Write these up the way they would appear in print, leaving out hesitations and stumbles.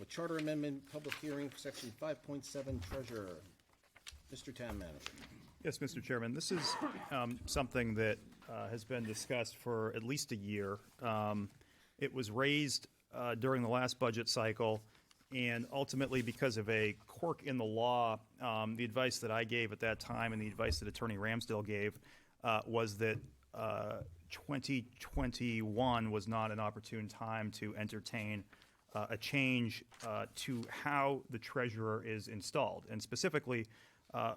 charter amendment, public hearing, section 5.7, treasurer. Mr. Town Manager. Yes, Mr. Chairman. This is something that has been discussed for at least a year. It was raised during the last budget cycle, and ultimately, because of a quirk in the law, the advice that I gave at that time and the advice that Attorney Ramsdale gave was that 2021 was not an opportune time to entertain a change to how the treasurer is installed. And specifically,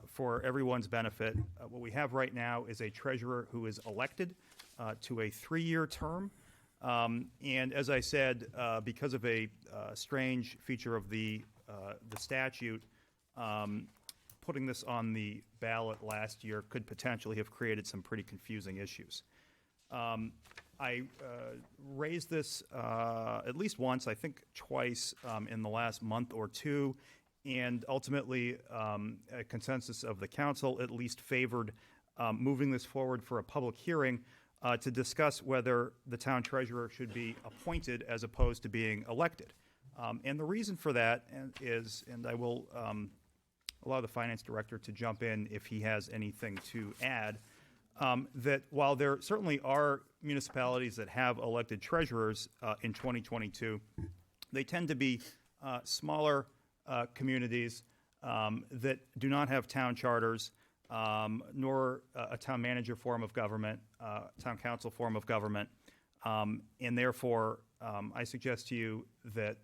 for everyone's benefit, what we have right now is a treasurer who is elected to a 3-year term. And as I said, because of a strange feature of the statute, putting this on the ballot last year could potentially have created some pretty confusing issues. I raised this at least once, I think twice, in the last month or two, and ultimately a consensus of the council at least favored moving this forward for a public hearing to discuss whether the town treasurer should be appointed as opposed to being elected. And the reason for that is, and I will allow the finance director to jump in if he has anything to add, that while there certainly are municipalities that have elected treasurers in 2022, they tend to be smaller communities that do not have town charters, nor a town manager form of government, town council form of government, and therefore I suggest to you that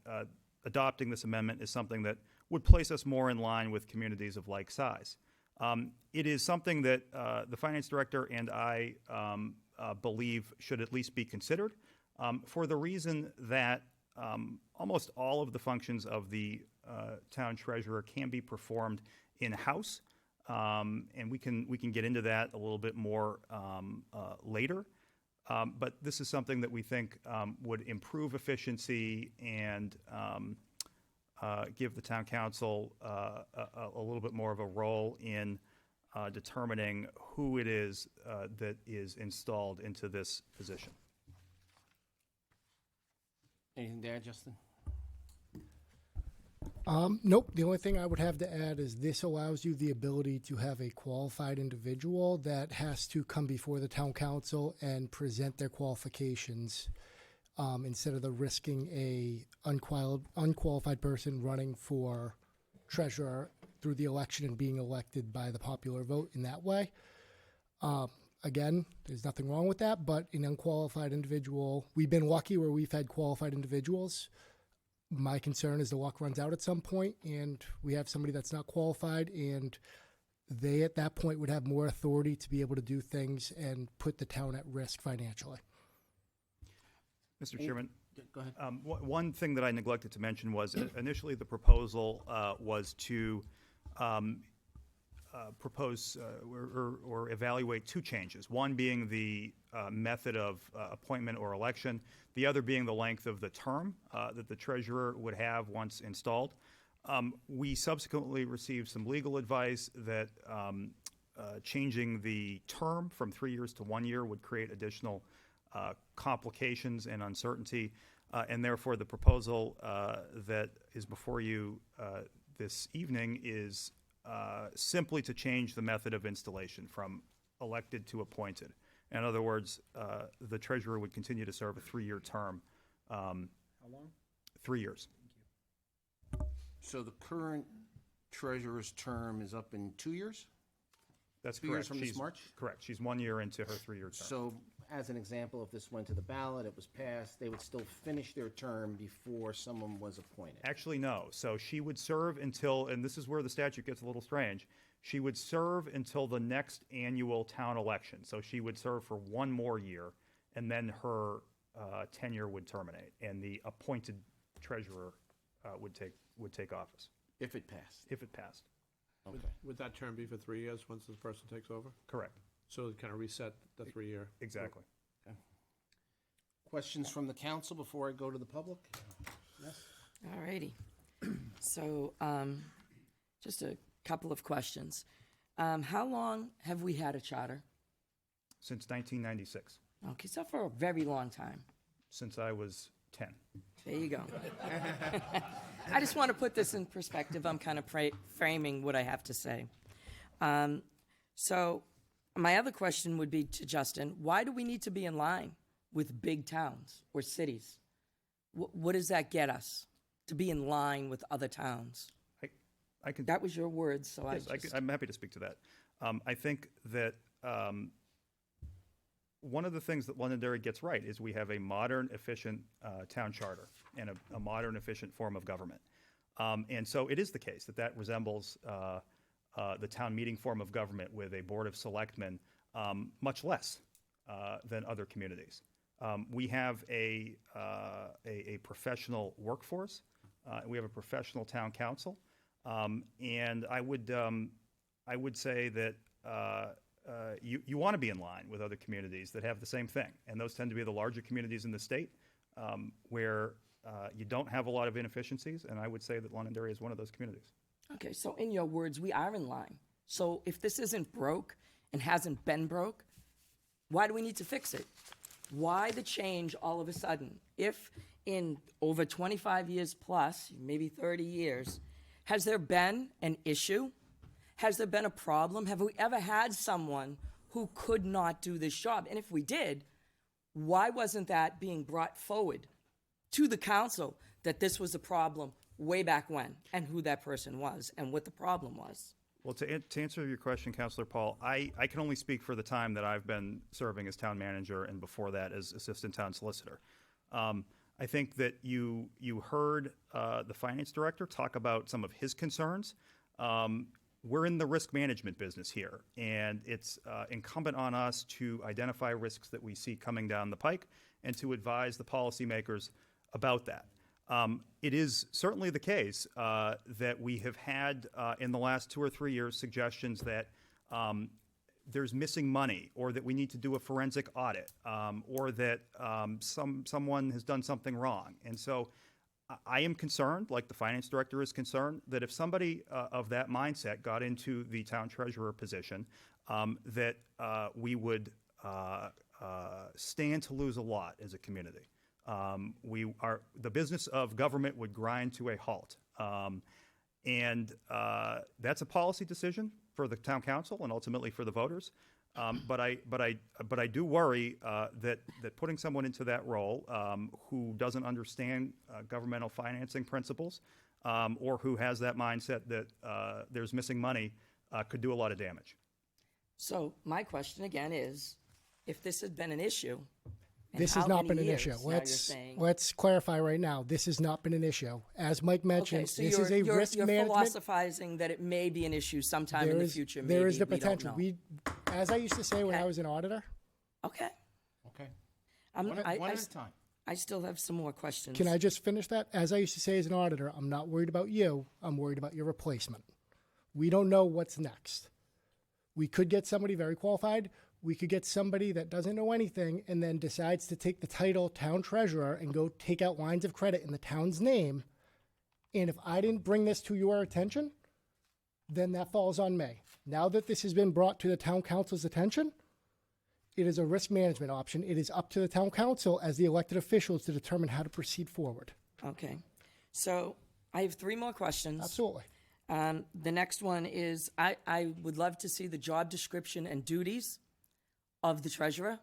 adopting this amendment is something that would place us more in line with communities of like size. It is something that the finance director and I believe should at least be considered for the reason that almost all of the functions of the town treasurer can be performed in-house, and we can get into that a little bit more later. But this is something that we think would improve efficiency and give the town council a little bit more of a role in determining who it is that is installed into this position. Anything to add, Justin? Nope. The only thing I would have to add is this allows you the ability to have a qualified individual that has to come before the town council and present their qualifications instead of the risking a unqualified person running for treasurer through the election and being elected by the popular vote in that way. Again, there's nothing wrong with that, but an unqualified individual, we've been lucky where we've had qualified individuals. My concern is the luck runs out at some point and we have somebody that's not qualified, and they at that point would have more authority to be able to do things and put the town at risk financially. Mr. Chairman, Go ahead. one thing that I neglected to mention was initially the proposal was to propose or evaluate two changes, one being the method of appointment or election, the other being the length of the term that the treasurer would have once installed. We subsequently received some legal advice that changing the term from 3 years to 1 year would create additional complications and uncertainty, and therefore the proposal that is before you this evening is simply to change the method of installation from elected to appointed. In other words, the treasurer would continue to serve a 3-year term. How long? 3 years. So the current treasurer's term is up in 2 years? That's 2 correct. years from this March? Correct. She's 1 year into her 3-year term. So, as an example, if this went to the ballot, it was passed, they would still finish their term before someone was appointed. Actually, no. So she would serve until, and this is where the statute gets a little strange, she would serve until the next annual town election. So she would serve for 1 more year, and then her tenure would terminate, and the appointed treasurer would take office. If it passed. If it passed. Okay. Would that term be for 3 years once this person takes over? Correct. So it kind of reset the 3-year? Exactly. Questions from the council before I go to the public? Yes? All righty. So just a couple of questions. How long have we had a charter? Since 1996. Okay, so for a very long time. Since I was 10. There you go. I just want to put this in perspective. I'm kind of framing what I have to say. So my other question would be to Justin, why do we need to be in line with big towns or cities? What does that get us, to be in line with other towns? I can. That was your words, so Yes, I'm happy to speak to that. I think that one of the things that Londonderry gets right is we have a modern, efficient town charter and a modern, efficient form of government. And so it is the case that that resembles the town meeting form of government with a board of selectmen much less than other communities. We have a professional workforce. We have a professional town council. And I would say that you want to be in line with other communities that have the same thing. And those tend to be the larger communities in the state where you don't have a lot of inefficiencies. And I would say that Londonderry is one of those communities. Okay, so in your words, we are in line. So if this isn't broke and hasn't been broke, why do we need to fix it? Why the change all of a sudden? If in over 25 years plus, maybe 30 years, has there been an issue? Has there been a problem? Have we ever had someone who could not do this job? And if we did, why wasn't that being brought forward to the council that this was a problem way back when, and who that person was and what the problem was? Well, to answer your question, Councilor Paul, I can only speak for the time that I've been serving as town manager and before that as assistant town solicitor. I think that you heard the finance director talk about some of his concerns. We're in the risk management business here, and it's incumbent on us to identify risks that we see coming down the pike and to advise the policymakers about that. It is certainly the case that we have had in the last 2 or 3 years suggestions that there's missing money, or that we need to do a forensic audit, or that someone has done something wrong. And so I am concerned, like the finance director is concerned, that if somebody of that mindset got into the town treasurer position, that we would stand to lose a lot as a community. The business of government would grind to a halt. And that's a policy decision for the town council and ultimately for the voters. But I do worry that putting someone into that role who doesn't understand governmental financing principles or who has that mindset that there's missing money could do a lot of damage. So my question again is, if this had been an issue, and This how has not many been an years issue. now you're saying- Let's clarify right now. This has not been an issue. As Mike mentioned, Okay, so this is a risk you're management. philosophizing that it may be an issue sometime in the future. Maybe, there is the we don't potential. know. As I used to say when Okay. I was an auditor, Okay. Okay. I'm, One I, at a time. I still have some more questions. can I just finish that? As I used to say as an auditor, I'm not worried about you. I'm worried about your replacement. We don't know what's next. We could get somebody very qualified. We could get somebody that doesn't know anything and then decides to take the title town treasurer and go take out lines of credit in the town's name. And if I didn't bring this to your attention, then that falls on me. Now that this has been brought to the town council's attention, it is a risk management option. It is up to the town council as the elected officials to determine how to proceed forward. Okay. So I have 3 more questions. Absolutely. The next one is I would love to see the job description and duties of the treasurer.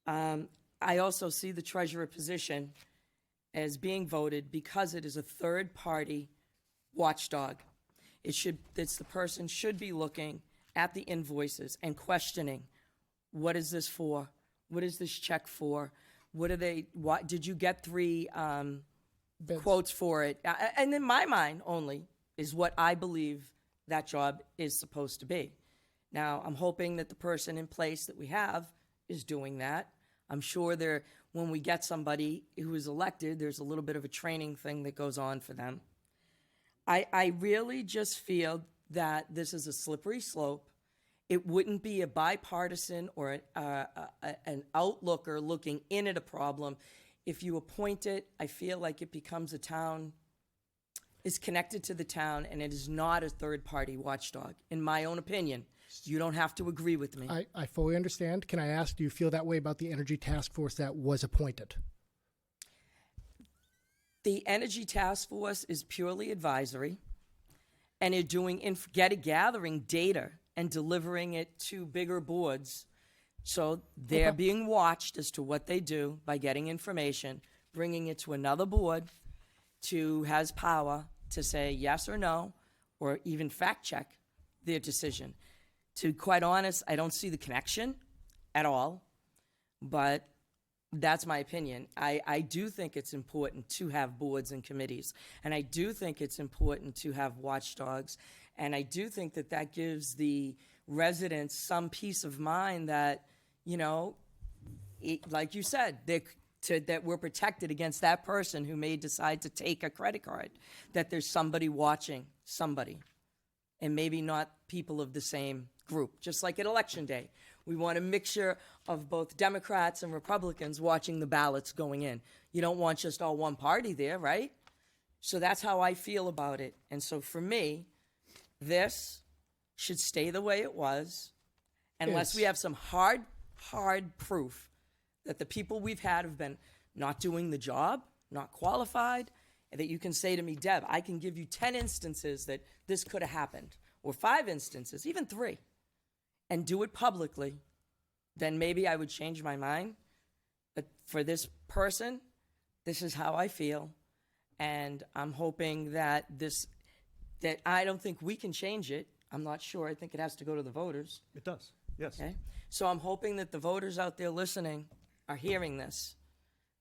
I also see the treasurer position as being voted because it is a third-party watchdog. The person should be looking at the invoices and questioning, what is this for? What is this check for? What did you get 3 Bids. quotes for it? And in my mind only is what I believe that job is supposed to be. Now, I'm hoping that the person in place that we have is doing that. I'm sure when we get somebody who is elected, there's a little bit of a training thing that goes on for them. I really just feel that this is a slippery slope. It wouldn't be a bipartisan or an outlooker looking in at a problem. If you appoint it, I feel like it becomes a town, is connected to the town, and it is not a third-party watchdog, in my own opinion. You don't have to agree with me. I fully understand. Can I ask, do you feel that way about the energy task force that was appointed? The Energy Task Force is purely advisory, and they're gathering data and delivering it to bigger boards. So they're being watched as to what they do by getting information, bringing it to another board has power to say yes or no, or even fact check their decision. To be quite honest, I don't see the connection at all, but that's my opinion. I do think it's important to have boards and committees, and I do think it's important to have watchdogs, and I do think that that gives the residents some peace of mind that, you know, like you said, that we're protected against that person who may decide to take a credit card, that there's somebody watching somebody, and maybe not people of the same group. Just like at Election Day, we want a mixture of both Democrats and Republicans watching the ballots going in. You don't want just all one party there, right? So that's how I feel about it. And so for me, this should stay the way it was, unless we have some hard proof that the people we've had have been not doing the job, not qualified, and that you can say to me, Deb, I can give you 10 instances that this could have happened, or 5 instances, even 3, and do it publicly, then maybe I would change my mind. But for this person, this is how I feel, and I'm hoping that I don't think we can change it. I'm not sure. I think it has to go to the voters. It does, yes. Okay? So I'm hoping that the voters out there listening are hearing this,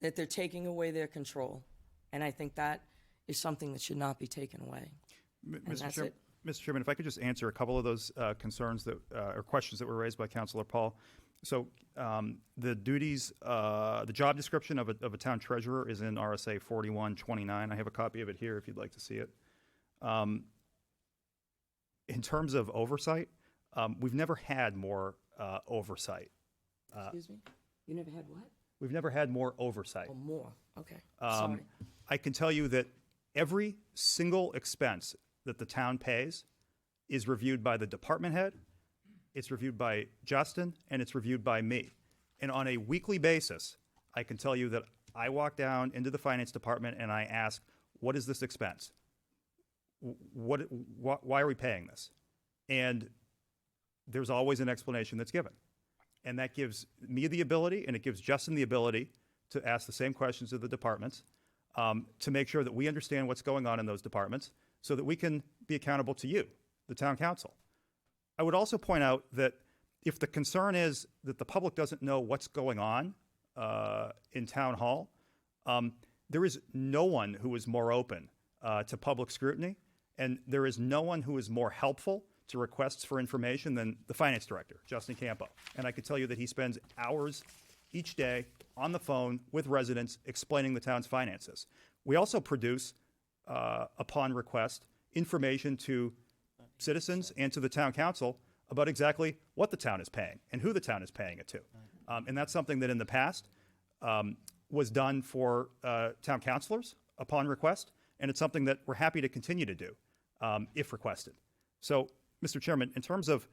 that they're taking away their control. And I think that is something that should not be taken away. Mr. Chairman, if I could just answer a couple of those concerns or questions that were raised by Councilor Paul. So the duties, the job description of a town treasurer is in RSA 4129. I have a copy of it here if you'd like to see it. In terms of oversight, we've never had more oversight. Excuse me? You never had what? We've never had more oversight. Oh, more. Okay. Sorry. I can tell you that every single expense that the town pays is reviewed by the department head, it's reviewed by Justin, and it's reviewed by me. And on a weekly basis, I can tell you that I walk down into the finance department and I ask, what is this expense? Why are we paying this? And there's always an explanation that's given. And that gives me the ability, and it gives Justin the ability to ask the same questions of the departments, to make sure that we understand what's going on in those departments so that we can be accountable to you, the town council. I would also point out that if the concern is that the public doesn't know what's going on in town hall, there is no one who is more open to public scrutiny, and there is no one who is more helpful to requests for information than the finance director, Justin Campo. And I can tell you that he spends hours each day on the phone with residents explaining the town's finances. We also produce, upon request, information to citizens and to the town council about exactly what the town is paying and who the town is paying it to. And that's something that in the past was done for town councilors upon request, and it's something that we're happy to continue to do if requested. So, Mr. Chairman, in terms of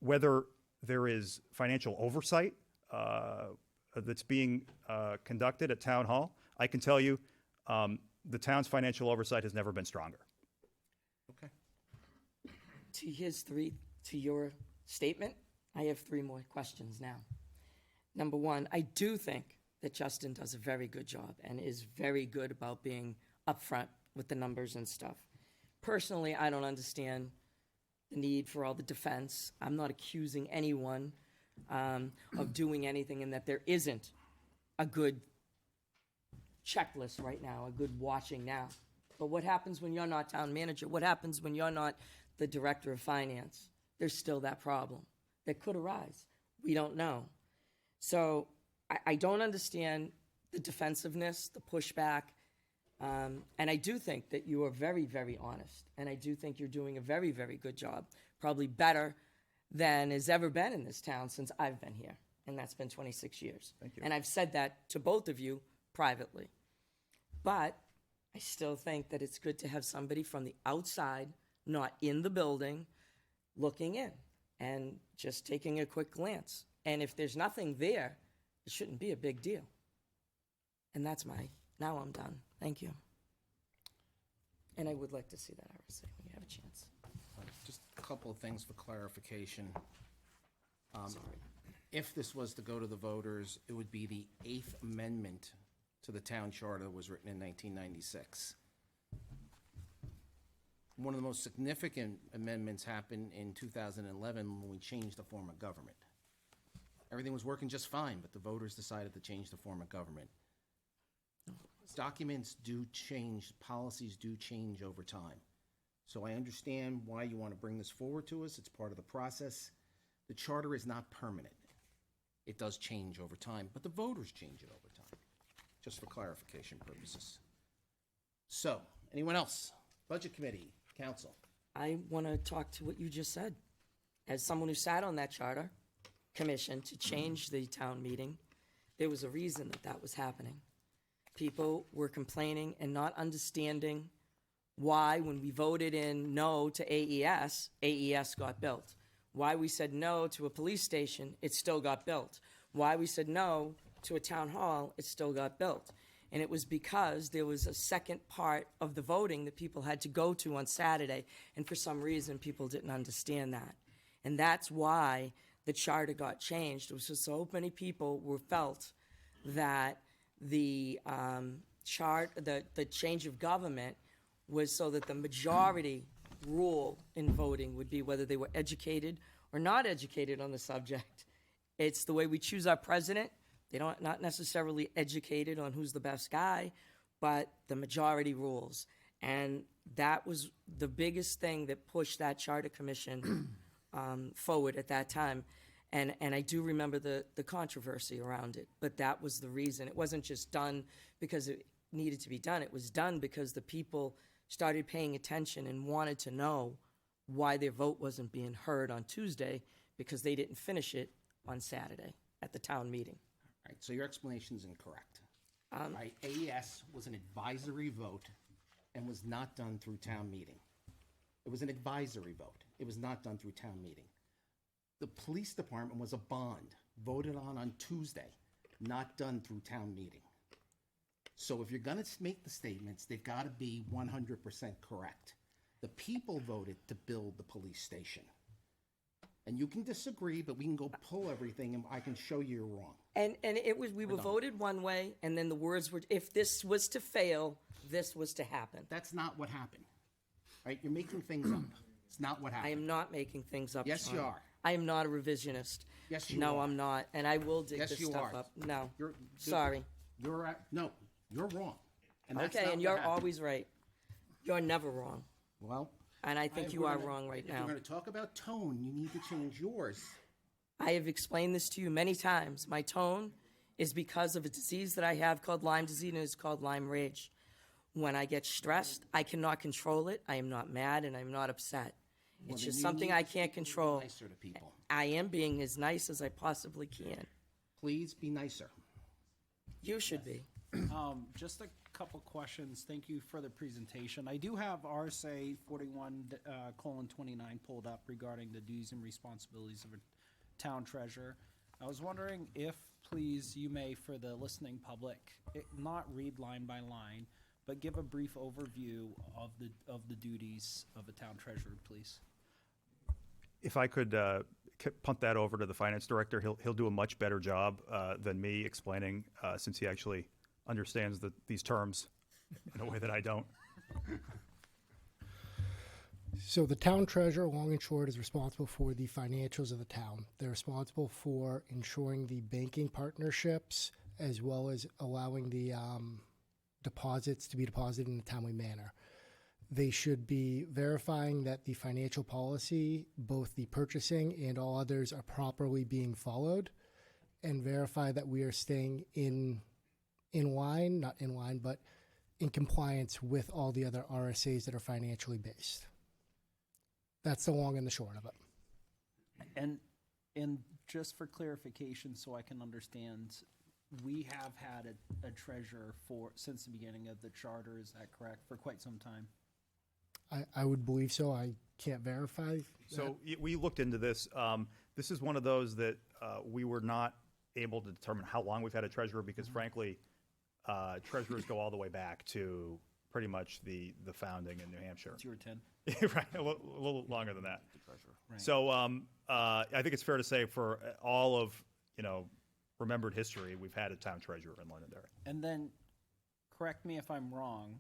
whether there is financial oversight that's being conducted at Town Hall, I can tell you the town's financial oversight has never been stronger. Okay. To your statement, I have 3 more questions now. Number 1, I do think that Justin does a very good job and is very good about being upfront with the numbers and stuff. Personally, I don't understand the need for all the defense. I'm not accusing anyone of doing anything, and that there isn't a good checklist right now, a good watching now. But what happens when you're not town manager? What happens when you're not the director of finance? There's still that problem that could arise. We don't know. So I don't understand the defensiveness, the pushback. And I do think that you are very, very honest. And I do think you're doing a very, very good job, probably better than has ever been in this town since I've been here. And that's been 26 years. Thank you. And I've said that to both of you privately. But I still think that it's good to have somebody from the outside, not in the building, looking in and just taking a quick glance. And if there's nothing there, it shouldn't be a big deal. And that's now I'm done. Thank you. And I would like to see that RSA when you have a chance. Just a couple of things for clarification. Sorry. If this was to go to the voters, it would be the 8th Amendment to the town charter that was written in 1996. One of the most significant amendments happened in 2011 when we changed the form of government. Everything was working just fine, but the voters decided to change the form of government. Documents do change, policies do change over time. So I understand why you want to bring this forward to us. It's part of the process. The charter is not permanent. It does change over time, but the voters change it over time, just for clarification purposes. So, anyone else? Budget Committee, Council. I want to talk to what you just said. As someone who sat on that charter commission to change the town meeting, there was a reason that that was happening. People were complaining and not understanding why, when we voted in no to AES, AES got built. Why we said no to a police station, it still got built. Why we said no to a town hall, it still got built. And it was because there was a second part of the voting that people had to go to on Saturday, and for some reason, people didn't understand that. And that's why the charter got changed. It was just so many people were felt that the the change of government was so that the majority rule in voting would be whether they were educated or not educated on the subject. It's the way we choose our president. They don't not necessarily educated on who's the best guy, but the majority rules. And that was the biggest thing that pushed that charter commission forward at that time. And I do remember the controversy around it, but that was the reason. It wasn't just done because it needed to be done. It was done because the people started paying attention and wanted to know why their vote wasn't being heard on Tuesday because they didn't finish it on Saturday at the town meeting. All right, so your explanation is incorrect. All right, AES was an advisory vote and was not done through town meeting. It was an advisory vote. It was not done through town meeting. The police department was a bond voted on Tuesday, not done through town meeting. So if you're going to make the statements, they've got to be 100% correct. The people voted to build the police station. And you can disagree, but we can go pull everything and I can show you you're wrong. And it was, we were voted one way, and then the words were, if this was to fail, this was to happen. That's not what happened. All right, you're making things up. It's not what I happened. am not making things up, Yes, Sean. you are. I am not a revisionist. Yes, you No, are. I'm not, and I will dig Yes, this you stuff are. up. No, You're- sorry. No, you're wrong. And that's Okay, not and what you're happened. always right. You're never wrong, Well, and I think if you we're are gonna- wrong right If now. we're going to talk about tone, you need to change yours. I have explained this to you many times. My tone is because of a disease that I have called Lyme disease, and it's called Lyme rage. When I get stressed, I cannot control it. I am not mad and I'm not upset. Well, It's then just you something need I to can't speak a little control. Nicer to people. I am being as nice as I possibly can. Please be nicer. You should be. Just a couple questions. Thank you for the presentation. I do have RSA 41:29 pulled up regarding the duties and responsibilities of a town treasurer. I was wondering if, please, you may, for the listening public, not read line by line, but give a brief overview of the duties of a town treasurer, please. If I could punt that over to the finance director, he'll do a much better job than me explaining, since he actually understands these terms in a way that I don't. So the town treasurer, long and short, is responsible for the financials of the town. They're responsible for ensuring the banking partnerships as well as allowing the deposits to be deposited in a timely manner. They should be verifying that the financial policy, both the purchasing and all others, are properly being followed, and verify that we are staying in line, not in line, but in compliance with all the other RSAs that are financially based. That's the long and the short of it. And just for clarification, so I can understand, we have had a treasurer since the beginning of the charter, is that correct? For quite some time? I would believe so. I can't verify. So we looked into this. This is one of those that we were not able to determine how long we've had a treasurer because, frankly, treasurers go all the way back to pretty much the founding in New Hampshire. It's your 10. Right, a little longer than that. So I think it's fair to say for all of, remembered history, we've had a town treasurer in Londonderry. And then, correct me if I'm wrong,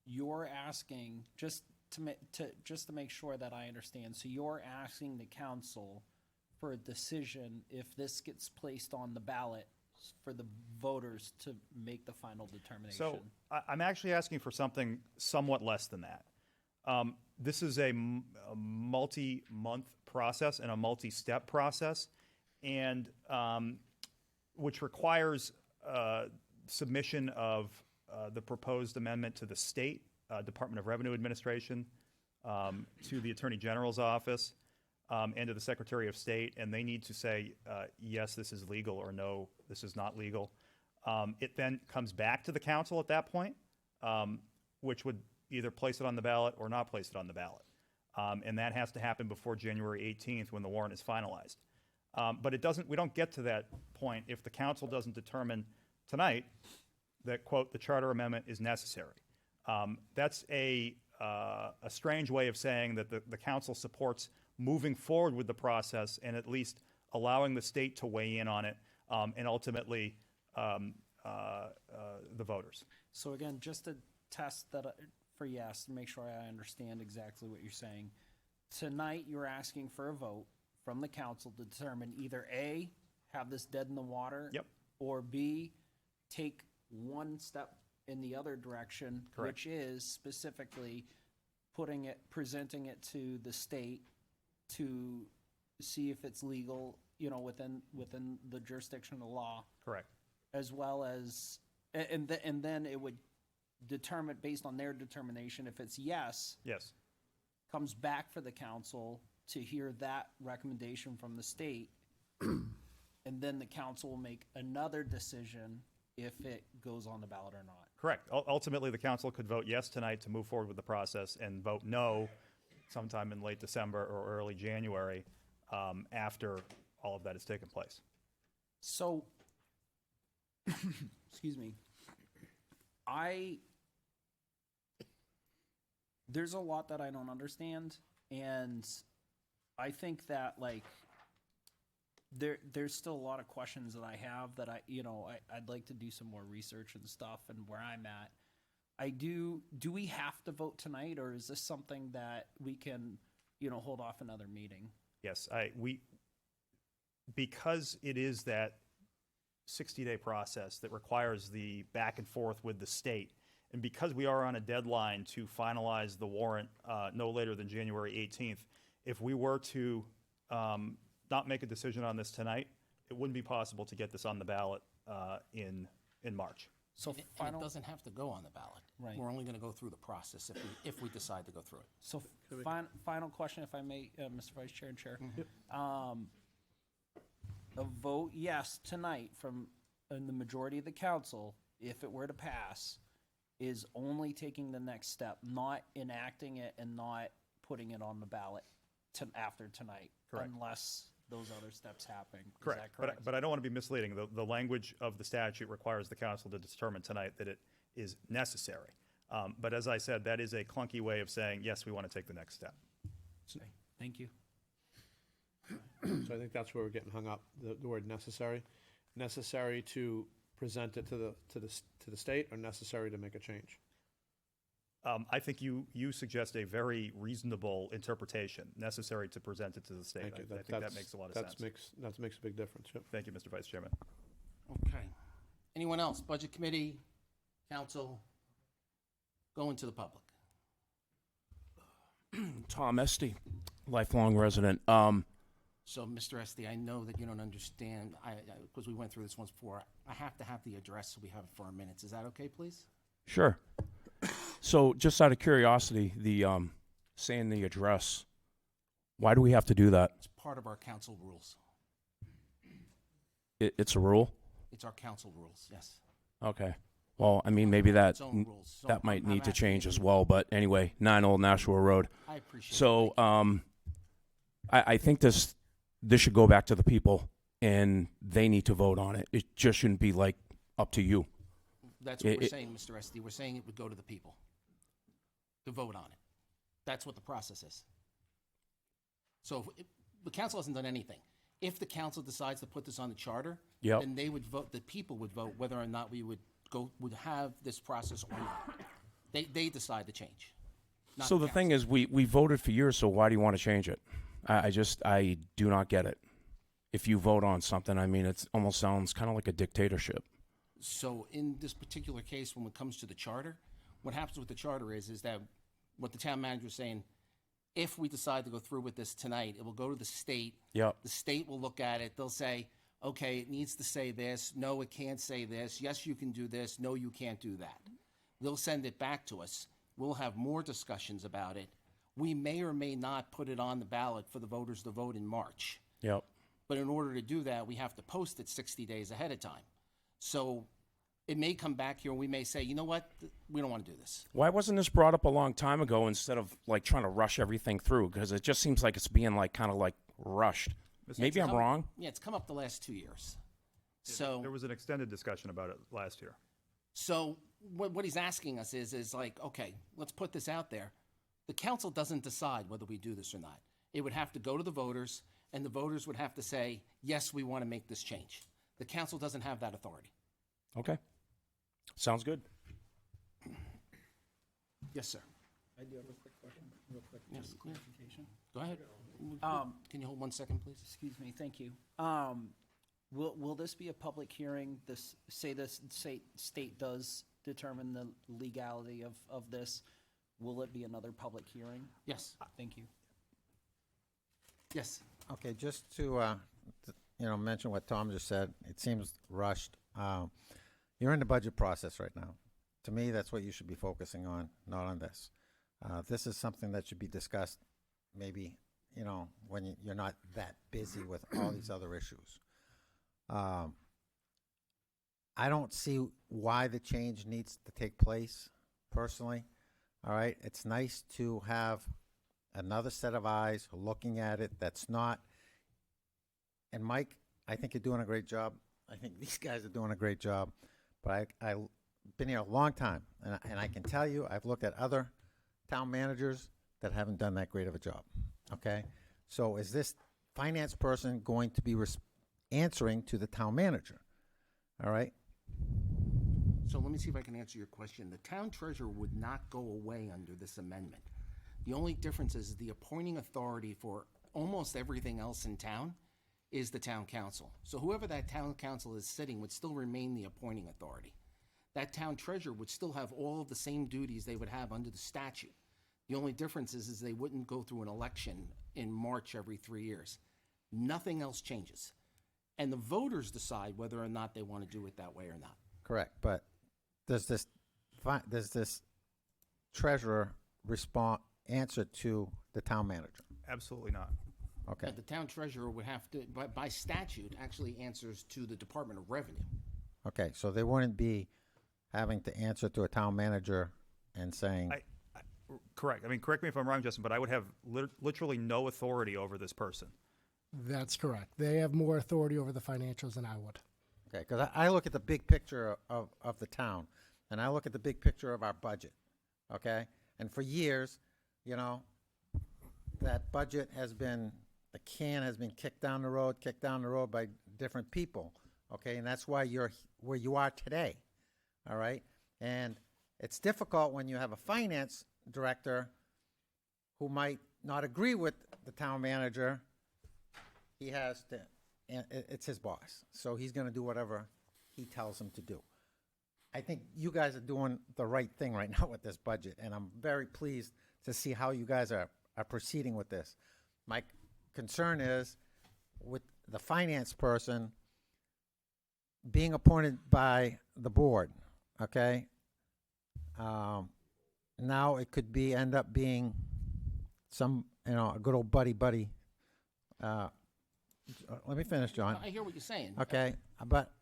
you're asking, just to make sure that I understand, so you're asking the council for a decision if this gets placed on the ballot for the voters to make the final determination. So I'm actually asking for something somewhat less than that. This is a multi-month process and a multi-step process, and which requires submission of the proposed amendment to the state Department of Revenue Administration, to the Attorney General's office, and to the Secretary of State, and they need to say, yes, this is legal, or no, this is not legal. It then comes back to the council at that point, which would either place it on the ballot or not place it on the ballot. And that has to happen before January 18th when the warrant is finalized. But we don't get to that point if the council doesn't determine tonight that, quote, the charter amendment is necessary. That's a strange way of saying that the council supports moving forward with the process and at least allowing the state to weigh in on it, and ultimately the voters. So again, just to test that for yes, to make sure I understand exactly what you're saying. Tonight, you're asking for a vote from the council to determine either A, have this dead in the water. Yep. Or B, take one step in the other direction. Correct. Which is specifically presenting it to the state to see if it's legal, within the jurisdiction of the law, Correct. as well as, and then it would determine, based on their determination, if it's yes, Yes. comes back for the council to hear that recommendation from the state, and then the council will make another decision if it goes on the ballot or not. Correct. Ultimately, the council could vote yes tonight to move forward with the process and vote no sometime in late December or early January, after all of that has taken place. So, excuse me, there's a lot that I don't understand, and I think that, there's still a lot of questions that I have that I'd like to do some more research and stuff, and where I'm at. Do we have to vote tonight, or is this something that we can, hold off another meeting? Yes, because it is that 60-day process that requires the back and forth with the state, and because we are on a deadline to finalize the warrant no later than January 18th, if we were to not make a decision on this tonight, it wouldn't be possible to get this on the ballot in March. So And it doesn't have to go on the ballot. Right. We're only going to go through the process if we decide to go through it. So final question, if I may, Mr. Vice Chair and Chair. A vote yes tonight from the majority of the council, if it were to pass, is only taking the next step, not enacting it and not putting it on the ballot after tonight. Correct. Unless those other steps happen. Is Correct. that correct? But I don't want to be misleading. The language of the statute requires the council to determine tonight that it is necessary. But as I said, that is a clunky way of saying, yes, we want to take the next step. Okay, thank you. So I think that's where we're getting hung up, the word necessary. Necessary to present it to the state, or necessary to make a change? I think you suggest a very reasonable interpretation, necessary to present it to the state. Thank you. I think that makes a lot of sense. That makes a big difference, yep. Thank you, Mr. Vice Chairman. Okay. Anyone else? Budget Committee, Council, going to the public. Tom Esty, lifelong resident. So, Mr. Esty, I know that you don't understand, because we went through this once before. I have to have the address so we have it for our minutes. Is that okay, please? Sure. So, just out of curiosity, the saying the address, why do we have to do that? It's part of our council rules. It's a rule? It's our council rules, yes. Okay. Well, I mean, maybe that Its own rules. So that might I'm need to asking change you- as well. But anyway, 9 Old Nashua Road. I appreciate it. So, Thank you. I think this should go back to the people, and they need to vote on it. It just shouldn't be like up to you? That's what we're It- saying, Mr. Esty. We're saying it would go to the people to vote on it. That's what the process is. So the council hasn't done anything. If the council decides to put this on the charter, Yep. then they would vote, the people would vote whether or not we would have this process or not. They decide to change. not So the council. thing is, we voted for years, so why do you want to change it? I do not get it. If you vote on something, I mean, it almost sounds kind of like a dictatorship. So in this particular case, when it comes to the charter, what happens with the charter is that what the town manager is saying, if we decide to go through with this tonight, it will go to the state. Yep. The state will look at it. They'll say, okay, it needs to say this. No, it can't say this. Yes, you can do this. No, you can't do that. They'll send it back to us. We'll have more discussions about it. We may or may not put it on the ballot for the voters to vote in March. Yep. But in order to do that, we have to post it 60 days ahead of time. So it may come back here and we may say, you know what, we don't want to do this. Why wasn't this brought up a long time ago instead of like trying to rush everything through? Because it just seems like it's being like kind of like rushed. Maybe I'm wrong. Yeah, it's come up the last 2 years. So, There was an extended discussion about it last year. so what he's asking us is like, okay, let's put this out there. The council doesn't decide whether we do this or not. It would have to go to the voters, and the voters would have to say, yes, we want to make this change. The council doesn't have that authority. Okay. Sounds good. Yes, sir. I do have a quick question, real quick, just clarification. Go ahead. Can you hold 1 second, please? Excuse me, thank you. Will this be a public hearing? This state does determine the legality of this. Will it be another public hearing? Yes. Thank you. Yes. Okay, just to, mention what Tom just said, it seems rushed. You're in the budget process right now. To me, that's what you should be focusing on, not on this. This is something that should be discussed maybe, when you're not that busy with all these other issues. I don't see why the change needs to take place, personally. All right, it's nice to have another set of eyes looking at it that's not. And Mike, I think you're doing a great job. I think these guys are doing a great job. But I've been here a long time, and I can tell you, I've looked at other town managers that haven't done that great of a job. Okay? So is this finance person going to be answering to the town manager? All right? So let me see if I can answer your question. The town treasurer would not go away under this amendment. The only difference is the appointing authority for almost everything else in town is the town council. So whoever that town council is sitting would still remain the appointing authority. That town treasurer would still have all of the same duties they would have under the statute. The only difference is they wouldn't go through an election in March every 3 years. Nothing else changes. And the voters decide whether or not they want to do it that way or not. Correct, but does this treasurer answer to the town manager? Absolutely not. Okay, But the town treasurer would have to, by statute, actually answers to the Department of Revenue. okay, so they wouldn't be having to answer to a town manager and saying, Correct. I mean, correct me if I'm wrong, Justin, but I would have literally no authority over this person. That's correct. They have more authority over the financials than I would. okay, because I look at the big picture of the town, and I look at the big picture of our budget, okay? And for years, that budget has been, the can has been kicked down the road by different people, okay? And that's why you're where you are today, all right? And it's difficult when you have a finance director who might not agree with the town manager. He has to, and it's his boss, so he's going to do whatever he tells him to do. I think you guys are doing the right thing right now with this budget, and I'm very pleased to see how you guys are proceeding with this. My concern is with the finance person being appointed by the board, okay? Now it could end up being some, a good old buddy. Let me finish, John. I hear what you're saying. Okay, but,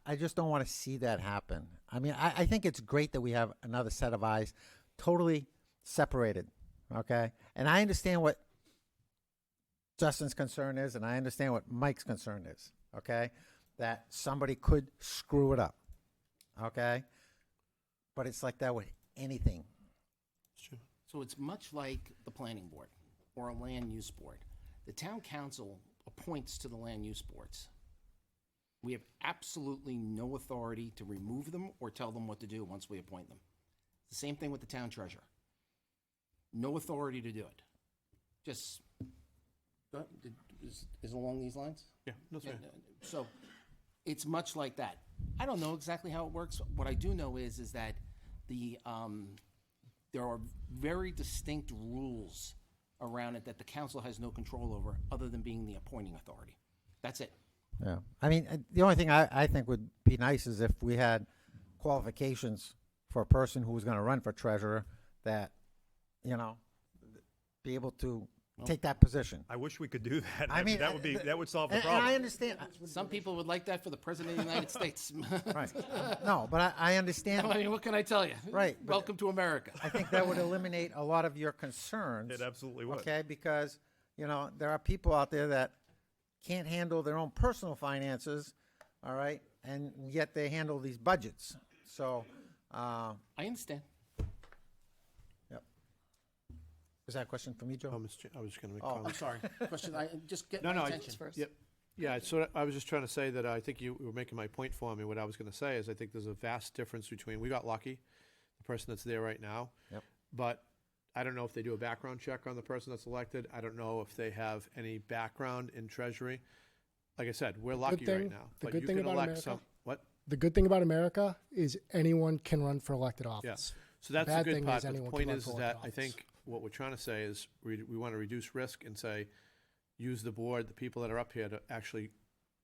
I just don't want to see that happen. I mean, I think it's great that we have another set of eyes totally separated, okay? And I understand what Justin's concern is, and I understand what Mike's concern is, okay? that somebody could screw it up, okay? But it's like that with anything. So it's much like the planning board or a land use board. The town council appoints to the land use boards. We have absolutely no authority to remove them or tell them what to do once we appoint them. It's the same thing with the town treasurer. No authority to do it. Just, is it along these lines? Yeah, that's right. So it's much like that. I don't know exactly how it works. What I do know is that there are very distinct rules around it that the council has no control over, other than being the appointing authority. That's it. Yeah, I mean, the only thing I think would be nice is if we had qualifications for a person who was gonna run for treasurer that, you know, be able to take that position. I wish we could do that. I mean, That would solve the And problem. I understand, Some people would like that for the president of the United States. right, no, but I understand, I mean, what can I tell you? Right, but- Welcome to America. I think that would eliminate a lot of your concerns. It absolutely would. Okay, because, you know, there are people out there that can't handle their own personal finances, all right, and yet they handle these budgets. So, I understand. yep. Is that a question for me, Joe? I was just gonna make Oh, I'm comments. sorry. Question, just get No, my no, attention. First. Yep. Yeah, so I was just trying to say that I think you were making my point for me. What I was gonna say is I think there's a vast difference between, we got lucky, the person that's there right now. Yep. But I don't know if they do a background check on the person that's elected. I don't know if they have any background in treasury. Like I said, we're lucky right thing- now. the But good you thing can about elect America- some, what? The good thing about America is anyone can run for elected office. So that's the bad good thing part. is But the anyone can point run is for that elected I office. think what we're trying to say is we want to reduce risk and say, use the board, the people that are up here to actually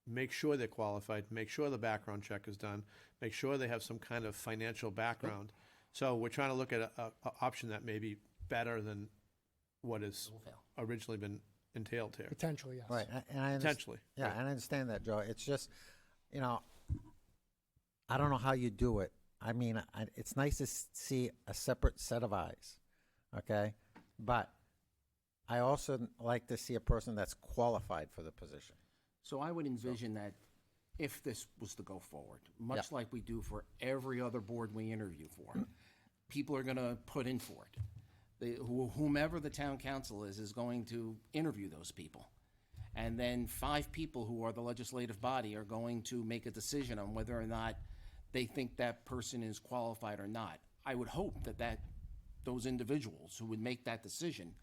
make sure they're qualified, make sure the background check is done, make sure they have some kind of financial background. So we're trying to look at a option that may be better than what has originally been entailed here, Potentially, yes. Right, and I understand. potentially. Yeah, and I understand that, Joe. It's just, you know, I don't know how you do it. I mean, it's nice to see a separate set of eyes, okay? But I also like to see a person that's qualified for the position. So I would envision that if this was to go forward, much like we do for every other board we interview for, people are gonna put in for it. Whomever the town council is going to interview those people. And then 5 people who are the legislative body are going to make a decision on whether or not they think that person is qualified or not. I would hope that those individuals who would make that decision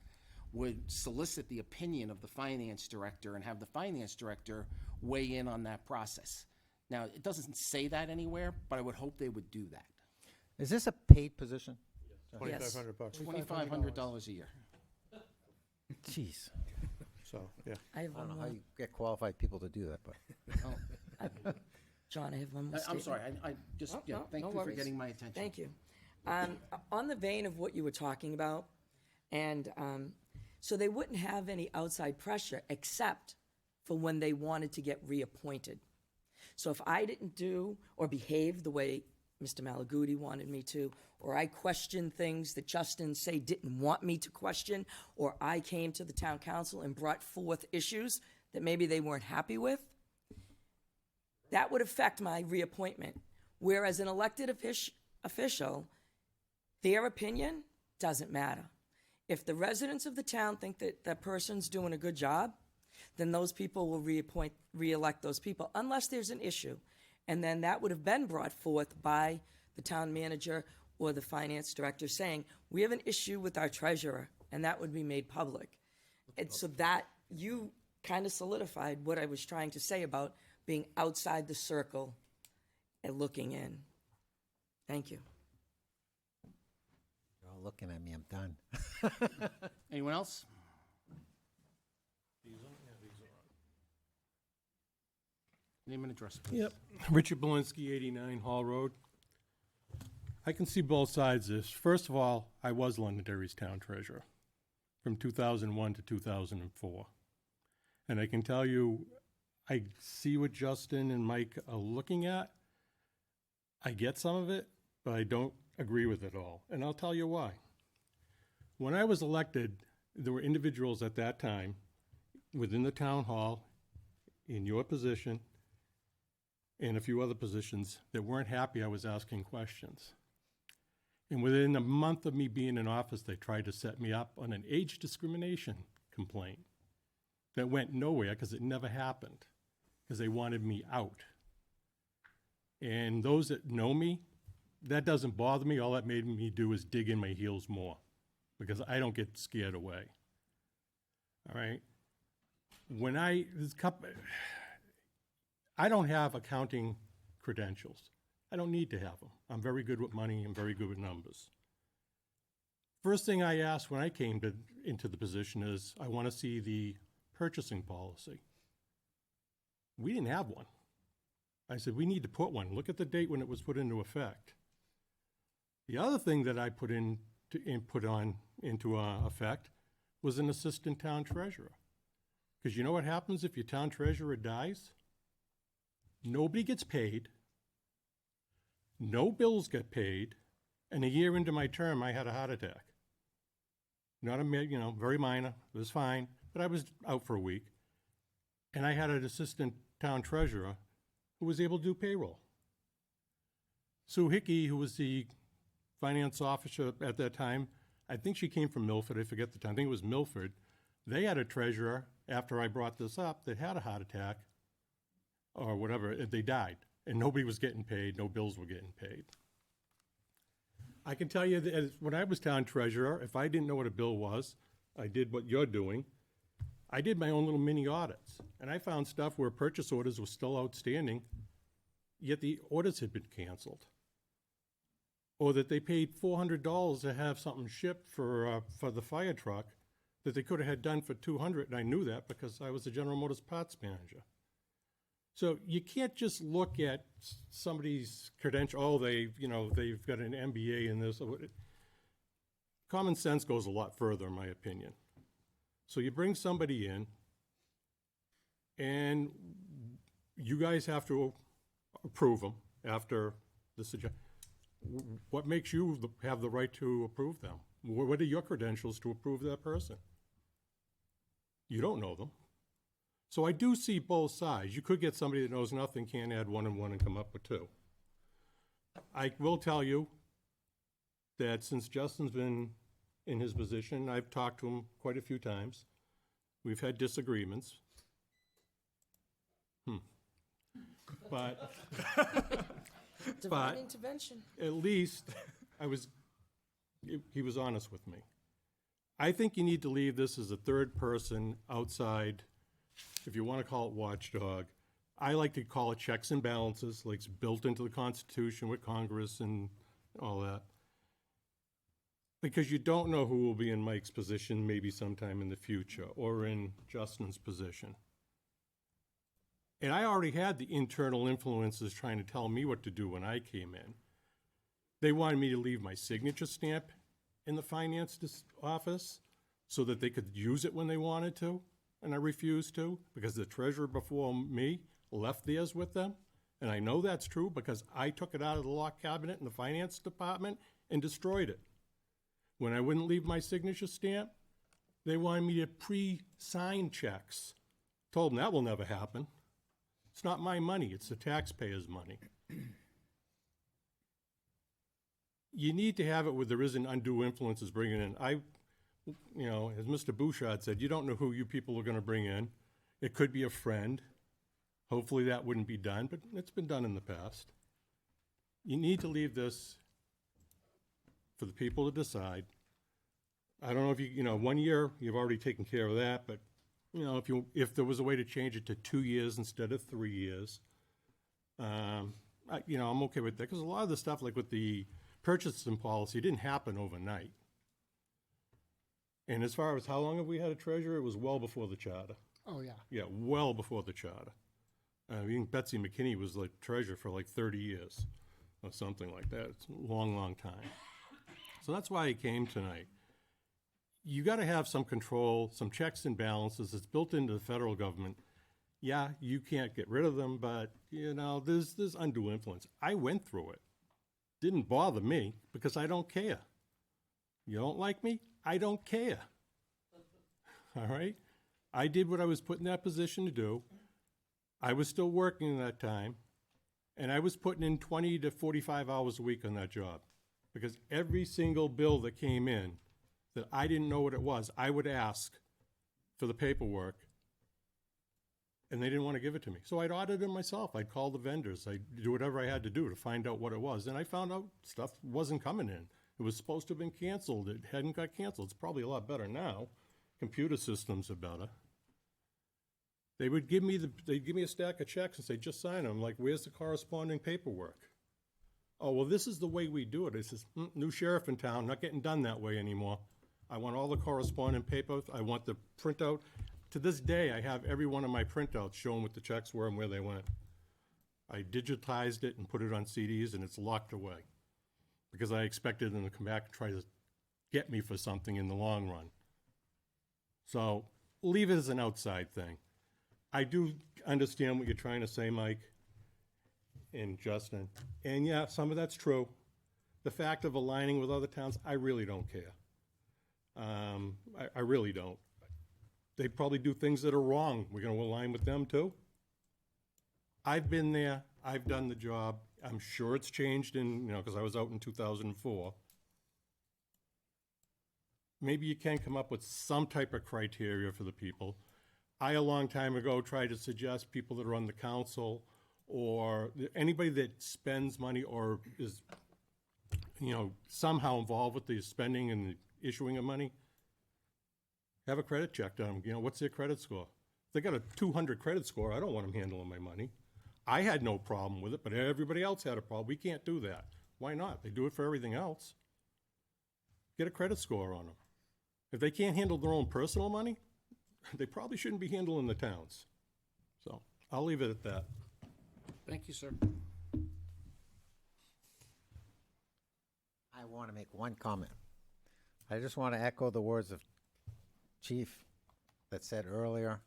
would solicit the opinion of the finance director and have the finance director weigh in on that process. Now, it doesn't say that anywhere, but I would hope they would do that. Is this a paid position? $2,500. $2,500 a year. Jeez. So, yeah. I have I don't one know how more. you get qualified people to do that, but. John, I have one more I'm statement. sorry, I just, No, yeah, no, thank no you for worries. getting my attention. Thank you. On the vein of what you were talking about, and so they wouldn't have any outside pressure except for when they wanted to get reappointed. So if I didn't do or behave the way Mr. Malaguti wanted me to, or I questioned things that Justin say didn't want me to question, or I came to the town council and brought forth issues that maybe they weren't happy with, that would affect my reappointment. Whereas an elected official, their opinion doesn't matter. If the residents of the town think that that person's doing a good job, then those people will re-elect those people, unless there's an issue. And then that would have been brought forth by the town manager or the finance director saying, we have an issue with our treasurer, and that would be made public. And so that, you kind of solidified what I was trying to say about being outside the circle and looking in. Thank you. You're all looking at me, I'm done. Anyone else? Name and address, please. Yep. Richard Belinsky, 89 Hall Road. I can see both sides of this. First of all, I was Londonderry's town treasurer from 2001 to 2004. And I can tell you, I see what Justin and Mike are looking at. I get some of it, but I don't agree with it all. And I'll tell you why. When I was elected, there were individuals at that time within the town hall in your position and a few other positions that weren't happy I was asking questions. And within a month of me being in office, they tried to set me up on an age discrimination complaint that went nowhere because it never happened, because they wanted me out. And those that know me, that doesn't bother me. All that made me do is dig in my heels more, because I don't get scared away. All right? I don't have accounting credentials. I don't need to have them. I'm very good with money. I'm very good with numbers. First thing I asked when I came into the position is, I want to see the purchasing policy. We didn't have one. I said, we need to put one. Look at the date when it was put into effect. The other thing that I put into effect was an assistant town treasurer. Because you know what happens if your town treasurer dies? Nobody gets paid. No bills get paid. And a year into my term, I had a heart attack. Not very minor. It was fine. But I was out for a week. And I had an assistant town treasurer who was able to do payroll. Sue Hickey, who was the finance officer at that time, I think she came from Milford. I forget the time. I think it was Milford. They had a treasurer, after I brought this up, that had a heart attack or whatever. They died. And nobody was getting paid. No bills were getting paid. I can tell you that when I was town treasurer, if I didn't know what a bill was, I did what you're doing. I did my own little mini audits. And I found stuff where purchase orders were still outstanding, yet the orders had been canceled. Or that they paid $400 to have something shipped for the fire truck that they could have had done for $200, and I knew that because I was the General Motors parts manager. So you can't just look at somebody's credential, oh, they've got an MBA in this. Common sense goes a lot further, in my opinion. So you bring somebody in, and you guys have to approve them after the suggestion. What makes you have the right to approve them? What are your credentials to approve that person? You don't know them. So I do see both sides. You could get somebody that knows nothing, can't add 1 and 1 and come up with 2. I will tell you that since Justin's been in his position, I've talked to him quite a few times. We've had disagreements. But Divine intervention. at least he was honest with me. I think you need to leave this as a third person outside, if you want to call it watchdog. I like to call it checks and balances, like it's built into the Constitution with Congress and all that. Because you don't know who will be in Mike's position maybe sometime in the future, or in Justin's position. And I already had the internal influences trying to tell me what to do when I came in. They wanted me to leave my signature stamp in the finance office so that they could use it when they wanted to, and I refused to because the treasurer before me left theirs with them. And I know that's true because I took it out of the lock cabinet in the finance department and destroyed it. When I wouldn't leave my signature stamp, they wanted me to pre-sign checks. Told them that will never happen. It's not my money, it's the taxpayers' money. You need to have it where there isn't undue influences bringing in. As Mr. Bouchard said, you don't know who you people are going to bring in. It could be a friend. Hopefully that wouldn't be done, but it's been done in the past. You need to leave this for the people to decide. I don't know if 1 year, you've already taken care of that, but if there was a way to change it to 2 years instead of 3 years, I'm okay with that. Because a lot of the stuff, like with the purchasing policy, didn't happen overnight. And as far as how long have we had a treasurer, it was well before the charter. Oh, yeah. Yeah, well before the charter. I think Betsy McKinney was like treasurer for like 30 years or something like that. It's a long, long time. So that's why I came tonight. You got to have some control, some checks and balances. It's built into the federal government. Yeah, you can't get rid of them, but, there's undue influence. I went through it. Didn't bother me because I don't care. You don't like me? I don't care. All right? I did what I was put in that position to do. I was still working at that time. And I was putting in 20 to 45 hours a week on that job. Because every single bill that came in that I didn't know what it was, I would ask for the paperwork, and they didn't want to give it to me. So I'd audit it myself. I'd call the vendors. I'd do whatever I had to do to find out what it was. And I found out stuff wasn't coming in. It was supposed to have been canceled. It hadn't got canceled. It's probably a lot better now. Computer systems are better. They'd give me a stack of checks and say, just sign them. I'm like, where's the corresponding paperwork? Oh, well, this is the way we do it. It says, new sheriff in town, not getting done that way anymore. I want all the corresponding papers. I want the printout. To this day, I have every one of my printouts showing what the checks were and where they went. I digitized it and put it on CDs, and it's locked away because I expected them to come back and try to get me for something in the long run. So leave it as an outside thing. I do understand what you're trying to say, Mike and Justin. And yeah, some of that's true. The fact of aligning with other towns, I really don't care. I really don't. They probably do things that are wrong. We're going to align with them too. I've been there. I've done the job. I'm sure it's changed because I was out in 2004. Maybe you can come up with some type of criteria for the people. I, a long time ago, tried to suggest people that are on the council or anybody that spends money or is, somehow involved with the spending and the issuing of money, have a credit check done. What's their credit score? If they got a 200 credit score, I don't want them handling my money. I had no problem with it, but everybody else had a problem. We can't do that. Why not? They do it for everything else. Get a credit score on them. If they can't handle their own personal money, they probably shouldn't be handling the towns. So I'll leave it at that. Thank you, sir. I want to make one comment. I just want to echo the words of Chief that said earlier,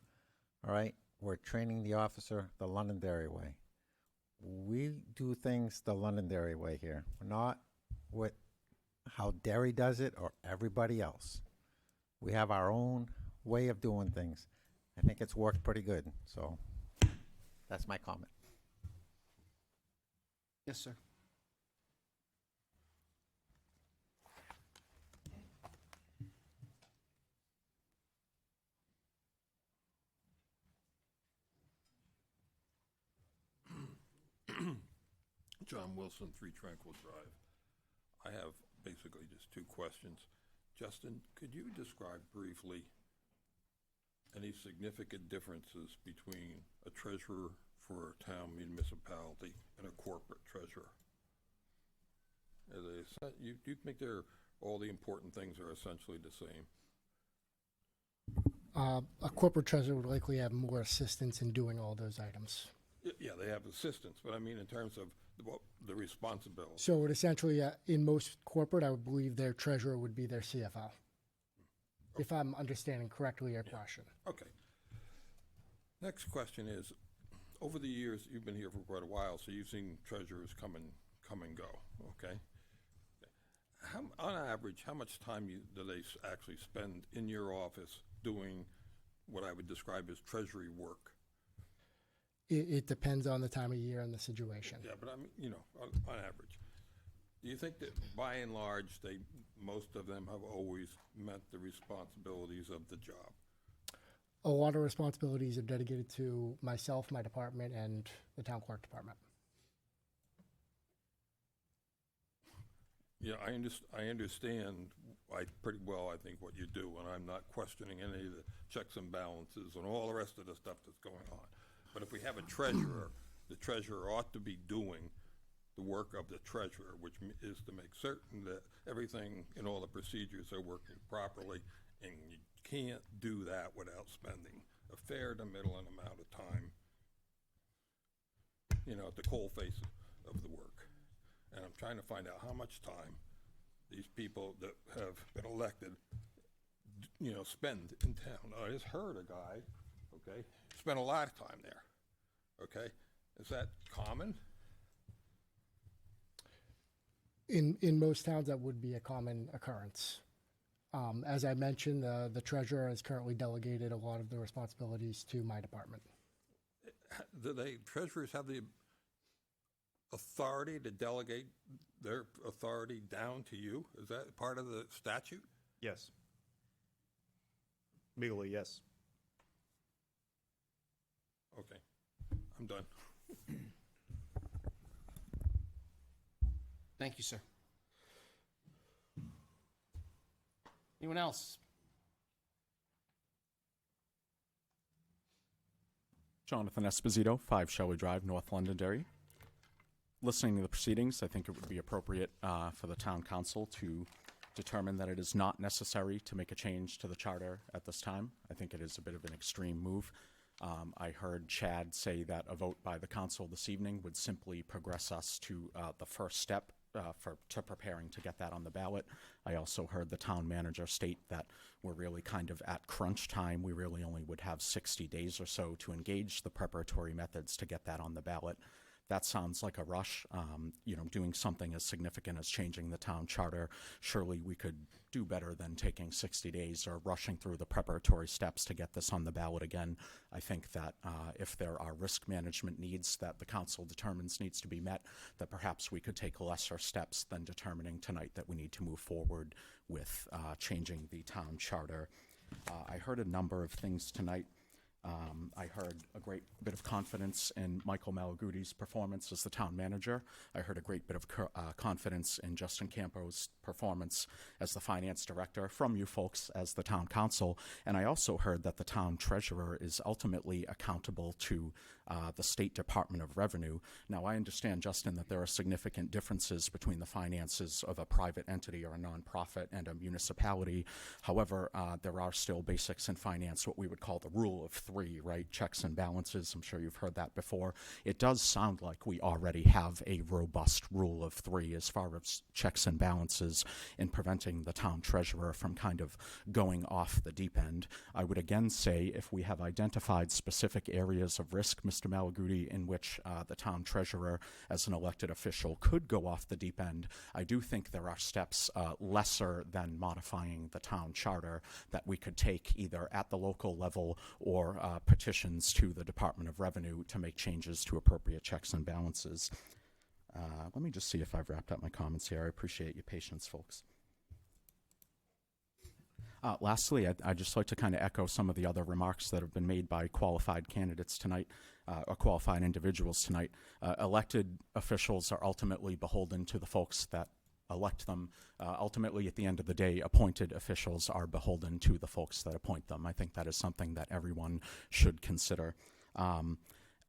all right, we're training the officer the Londonderry way. We do things the Londonderry way here, not with how Derry does it or everybody else. We have our own way of doing things. I think it's worked pretty good, so that's my comment. Yes, sir. John Wilson, 3 Tranquil Drive. I have basically just 2 questions. Justin, could you describe briefly any significant differences between a treasurer for a town municipality and a corporate treasurer? You think all the important things are essentially the same? A corporate treasurer would likely have more assistance in doing all those items. Yeah, they have assistants, but I mean in terms of the responsibility. So it would essentially, in most corporate, I would believe their treasurer would be their CFO. If I'm understanding correctly your question. Okay. Next question is, over the years, you've been here for quite a while, so you've seen treasurers come and go, okay? On average, how much time do they actually spend in your office doing what I would describe as treasury work? It depends on the time of year and the situation. Yeah, but I mean, on average. Do you think that by and large, most of them have always met the responsibilities of the job? A lot of responsibilities are dedicated to myself, my department, and the town clerk department. Yeah, I understand pretty well, I think, what you do, and I'm not questioning any of the checks and balances and all the rest of the stuff that's going on. But if we have a treasurer, the treasurer ought to be doing the work of the treasurer, which is to make certain that everything and all the procedures are working properly, and you can't do that without spending a fair to middle amount of time, at the coalface of the work. And I'm trying to find out how much time these people that have been elected, spend in town. I just heard a guy, okay, spent a lot of time there, okay? Is that common? In most towns, that would be a common occurrence. As I mentioned, the treasurer has currently delegated a lot of the responsibilities to my department. Do treasurers have authority to delegate their authority down to you? Is that part of the statute? Yes. Legally, yes. Okay, I'm done. Thank you, sir. Anyone else? Jonathan Esposito, 5 Shelley Drive, North Londonderry. Listening to the proceedings, I think it would be appropriate for the town council to determine that it is not necessary to make a change to the charter at this time. I think it is a bit of an extreme move. I heard Chad say that a vote by the council this evening would simply progress us to the first step to preparing to get that on the ballot. I also heard the town manager state that we're really kind of at crunch time. We really only would have 60 days or so to engage the preparatory methods to get that on the ballot. That sounds like a rush. Doing something as significant as changing the town charter, surely we could do better than taking 60 days or rushing through the preparatory steps to get this on the ballot again. I think that if there are risk management needs that the council determines needs to be met, that perhaps we could take lesser steps than determining tonight that we need to move forward with changing the town charter. I heard a number of things tonight. I heard a great bit of confidence in Michael Malaguti's performance as the town manager. I heard a great bit of confidence in Justin Campo's performance as the finance director from you folks as the town council. And I also heard that the town treasurer is ultimately accountable to the State Department of Revenue. Now, I understand, Justin, that there are significant differences between the finances of a private entity or a nonprofit and a municipality. However, there are still basics in finance, what we would call the rule of three, right? Checks and balances. I'm sure you've heard that before. It does sound like we already have a robust rule of three as far as checks and balances in preventing the town treasurer from kind of going off the deep end. I would again say if we have identified specific areas of risk, Mr. Malaguti, in which the town treasurer as an elected official could go off the deep end, I do think there are steps lesser than modifying the town charter that we could take either at the local level or petitions to the Department of Revenue to make changes to appropriate checks and balances. Let me just see if I've wrapped up my comments here. I appreciate your patience, folks. Lastly, I'd just like to kind of echo some of the other remarks that have been made by qualified candidates tonight, or qualified individuals tonight. Elected officials are ultimately beholden to the folks that elect them. Ultimately, at the end of the day, appointed officials are beholden to the folks that appoint them. I think that is something that everyone should consider.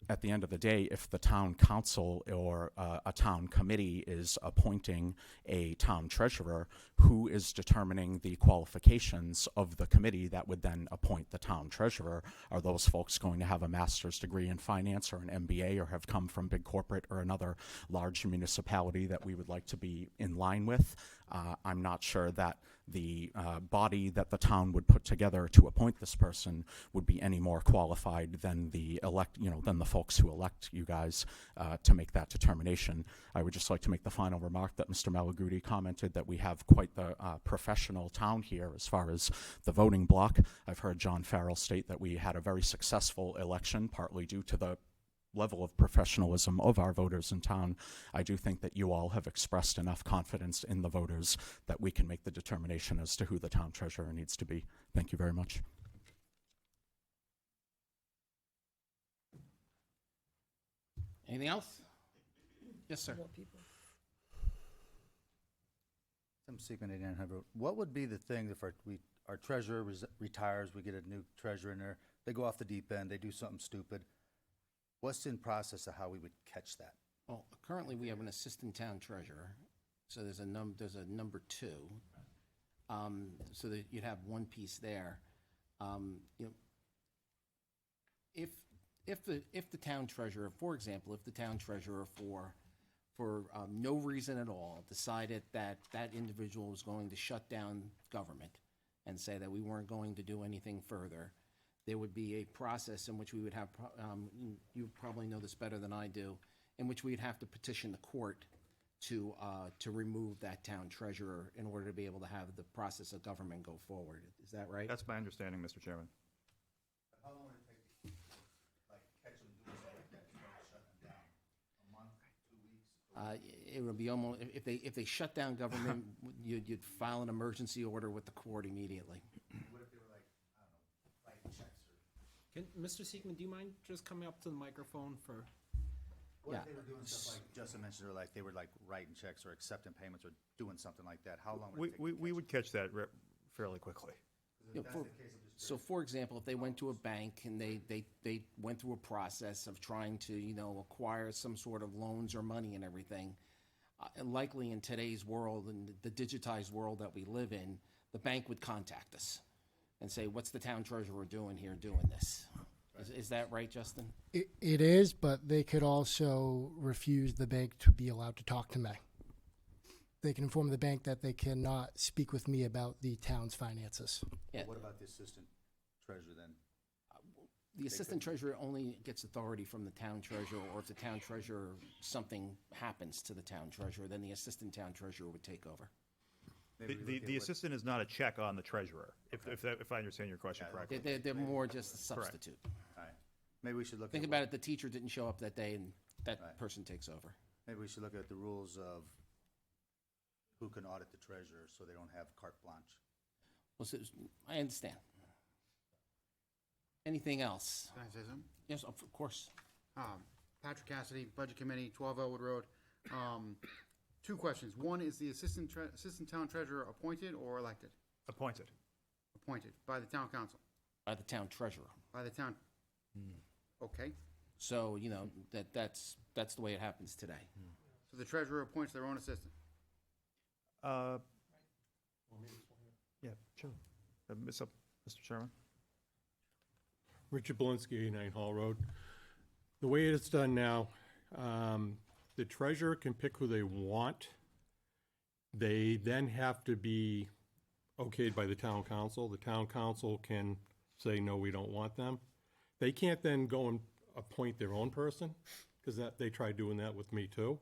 At the end of the day, if the town council or a town committee is appointing a town treasurer, who is determining the qualifications of the committee that would then appoint the town treasurer? Are those folks going to have a master's degree in finance or an MBA or have come from big corporate or another large municipality that we would like to be in line with? I'm not sure that the body that the town would put together to appoint this person would be any more qualified than the folks who elect you guys to make that determination. I would just like to make the final remark that Mr. Malaguti commented that we have quite the professional town here as far as the voting block. I've heard John Farrell state that we had a very successful election, partly due to the level of professionalism of our voters in town. I do think that you all have expressed enough confidence in the voters that we can make the determination as to who the town treasurer needs to be. Thank you very much. Anything else? Yes, sir. Some secret 8900. What would be the thing if our treasurer retires, we get a new treasurer in there, they go off the deep end, they do something stupid? What's in process of how we would catch that? Well, currently we have an assistant town treasurer, so there's a number two, so that you'd have one piece there. If the town treasurer, for example, if the town treasurer for no reason at all decided that that individual was going to shut down government and say that we weren't going to do anything further, there would be a process in which we would have, you probably know this better than I do, in which we'd have to petition the court to remove that town treasurer in order to be able to have the process of government go forward. Is that right? That's my understanding, Mr. Chairman. How long would it take, like, catch them doing something like that, start shutting them down? A month, 2 weeks? It would be almost, if they shut down government, you'd file an emergency order with the court immediately. What if they were like, I don't know, writing checks or? Mr. Seekman, do you mind just coming up to the microphone for? What if Yeah. they were doing stuff like Justin mentioned, or like they were like writing checks or accepting payments or doing something like that? How long would it take? We would catch that fairly quickly. You know, so, for example, if they went to a bank and they went through a process of trying to, acquire some sort of loans or money and everything, and likely in today's world and the digitized world that we live in, the bank would contact us and say, what's the town treasurer doing here doing this? Is that right, Justin? It is, but they could also refuse the bank to be allowed to talk to me. They can inform the bank that they cannot speak with me about the town's finances. Yeah. What about the assistant treasurer then? The assistant treasurer only gets authority from the town treasurer, or if the town treasurer, something happens to the town treasurer, then the assistant town treasurer would take over. Maybe we look at The what- assistant is not a check on the treasurer, if I understand your question Yeah, correctly. They're more just a substitute. All right. Maybe we should look Think at about it, the teacher didn't show up that day and that Right. person takes over. maybe we should look at the rules of who can audit the treasurer so they don't have carte blanche. Well, so, I understand. Anything else? Can I say something? Yes, of course. Patrick Cassidy, Budget Committee, 12 Elwood Road. Two questions. One, is the assistant town treasurer appointed or elected? Appointed. Appointed by the town council, By the town treasurer. by the town. Okay, So, that's the way it happens today. so the treasurer appoints their own assistant. Yeah, sure. Mr. Chairman? Richard Belinsky, 89 Hall Road. The way it's done now, the treasurer can pick who they want. They then have to be okayed by the town council. The town council can say, no, we don't want them. They can't then go and appoint their own person, because they tried doing that with me too.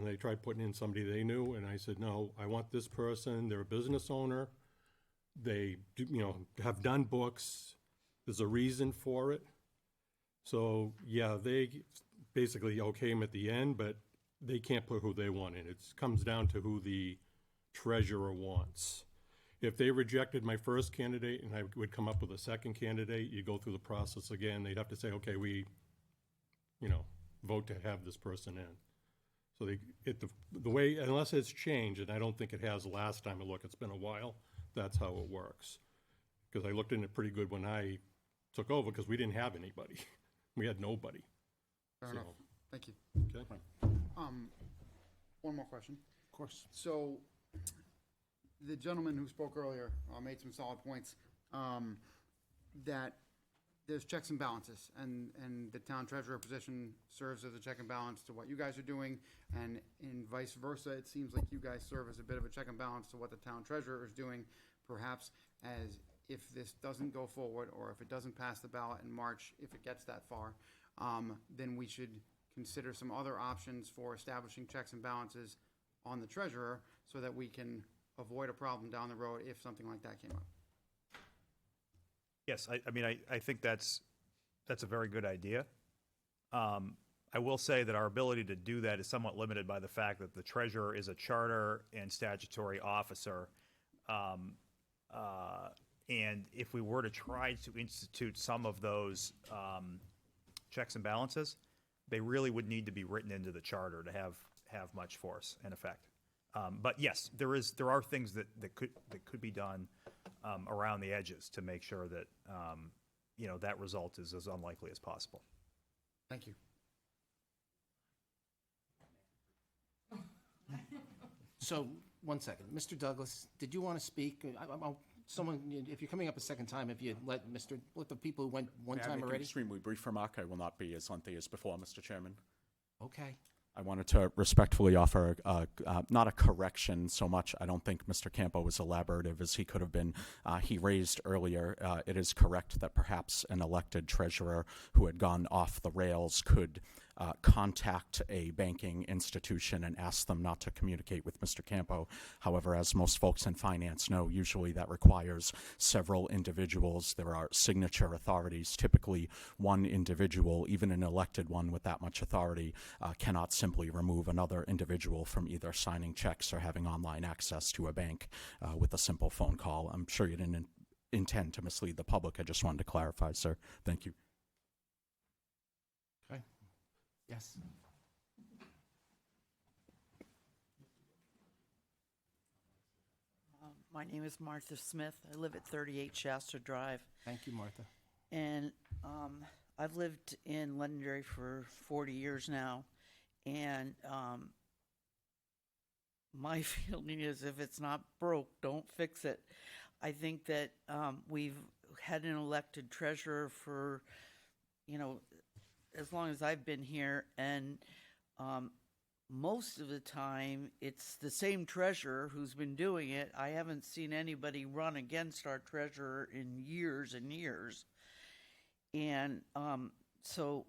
They tried putting in somebody they knew, and I said, no, I want this person. They're a business owner. They, have done books. There's a reason for it. So, yeah, they basically okay them at the end, but they can't put who they want in. It comes down to who the treasurer wants. If they rejected my first candidate and I would come up with a second candidate, you go through the process again. They'd have to say, okay, we, vote to have this person in. So the way, unless it's changed, and I don't think it has last time I looked, it's been a while, that's how it works. Because I looked in it pretty good when I took over, because we didn't have anybody. We had nobody. Fair So- enough. Thank you. Okay? One more question. Of course. So, the gentleman who spoke earlier made some solid points, that there's checks and balances, and the town treasurer position serves as a check and balance to what you guys are doing, and in vice versa, it seems like you guys serve as a bit of a check and balance to what the town treasurer is doing, perhaps as if this doesn't go forward, or if it doesn't pass the ballot in March, if it gets that far, then we should consider some other options for establishing checks and balances on the treasurer, so that we can avoid a problem down the road if something like that came up. Yes, I think that's a very good idea. I will say that our ability to do that is somewhat limited by the fact that the treasurer is a charter and statutory officer. And if we were to try to institute some of those checks and balances, they really would need to be written into the charter to have much force and effect. But yes, there are things that could be done around the edges to make sure that that result is as unlikely as possible. Thank you. So, one second. Mr. Douglas, did you want to speak? If you're coming up a second time, if you let the people who went one May I time make an already? extremely brief remark? I will not be as lengthy as before, Mr. Chairman. Okay. I wanted to respectfully offer not a correction so much. I don't think Mr. Campo was elaborative as he could have been. He raised earlier, it is correct that perhaps an elected treasurer who had gone off the rails could contact a banking institution and ask them not to communicate with Mr. Campo. However, as most folks in finance know, usually that requires several individuals. There are signature authorities. Typically, one individual, even an elected one with that much authority, cannot simply remove another individual from either signing checks or having online access to a bank with a simple phone call. I'm sure you didn't intend to mislead the public. I just wanted to clarify, sir. Thank you. Okay. Yes. My name is Martha Smith. I live at 38 Shasta Drive. Thank you, Martha. And I've lived in Londonderry for 40 years now. And my feeling is if it's not broke, don't fix it. I think that we've had an elected treasurer for, as long as I've been here. And most of the time, it's the same treasurer who's been doing it. I haven't seen anybody run against our treasurer in years and years. And so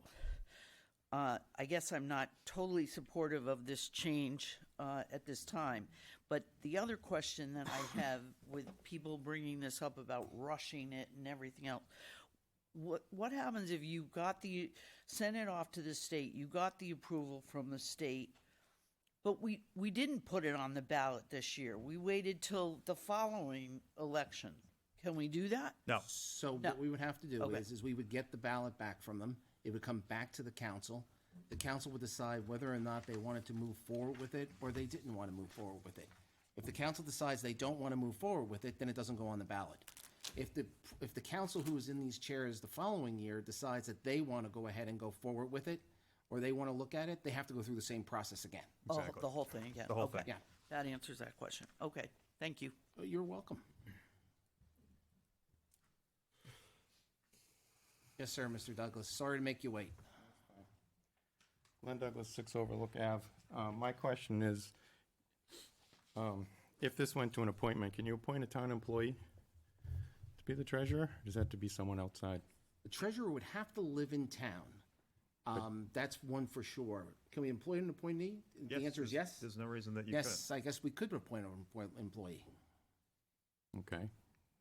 I guess I'm not totally supportive of this change at this time. But the other question that I have with people bringing this up about rushing it and everything else, what happens if you sent it off to the state, you got the approval from the state, but we didn't put it on the ballot this year. We waited till the following election. Can we do that? No. So No. what we would have to do Okay. is we would get the ballot back from them. It would come back to the council. The council would decide whether or not they wanted to move forward with it or they didn't want to move forward with it. If the council decides they don't want to move forward with it, then it doesn't go on the ballot. If the council who is in these chairs the following year decides that they want to go ahead and go forward with it, or they want to look at it, they have to go through the same process again. Exactly. Oh, the whole thing again. The whole Okay. thing. Yeah. That answers that question. Okay, thank you. You're welcome. Yes, sir, Mr. Douglas. Sorry to make you wait. Glenn Douglas, 6 Overlook Ave. My question is, if this went to an appointment, can you appoint a town employee to be the treasurer? Or does that have to be someone outside? The treasurer would have to live in town. That's one for sure. Can we employ an appointee? The answer is yes. There's no reason that you Yes, I guess we could appoint an employee. Okay.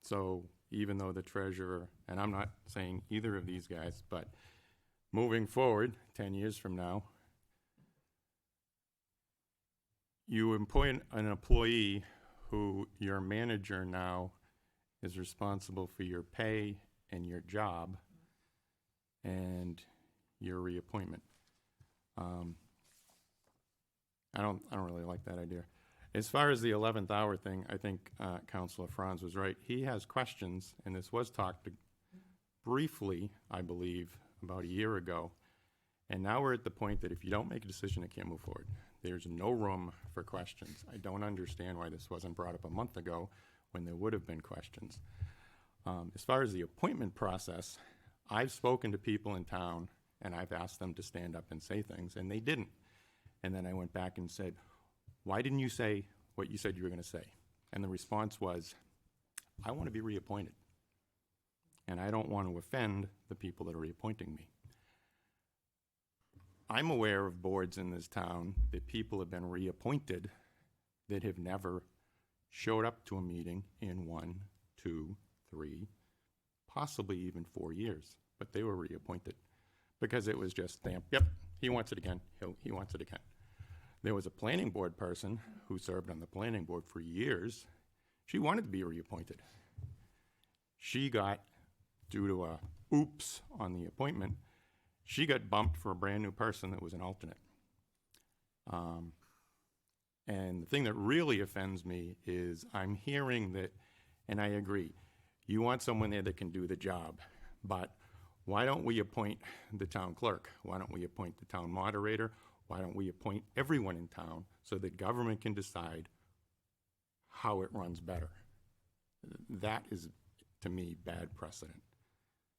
So even though the treasurer, and I'm not saying either of these guys, but moving forward, 10 years from now, you employ an employee who your manager now is responsible for your pay and your job and your reappointment. I don't really like that idea. As far as the 11th hour thing, I think Councilor Franz was right. He has questions, and this was talked briefly, I believe, about a year ago. And now we're at the point that if you don't make a decision, it can't move forward. There's no room for questions. I don't understand why this wasn't brought up a month ago when there would have been questions. As far as the appointment process, I've spoken to people in town, and I've asked them to stand up and say things, and they didn't. And then I went back and said, why didn't you say what you said you were going to say? And the response was, I want to be reappointed. And I don't want to offend the people that are reappointing me. I'm aware of boards in this town that people have been reappointed that have never showed up to a meeting in 1, 2, 3, possibly even 4 years. But they were reappointed because it was just stamped, yep, he wants it again, he wants it again. There was a planning board person who served on the planning board for years. She wanted to be reappointed. She got, due to a oops on the appointment, she got bumped for a brand new person that was an alternate. And the thing that really offends me is I'm hearing that, and I agree, you want someone there that can do the job, but why don't we appoint the town clerk? Why don't we appoint the town moderator? Why don't we appoint everyone in town so that government can decide how it runs better? That is, to me, bad precedent.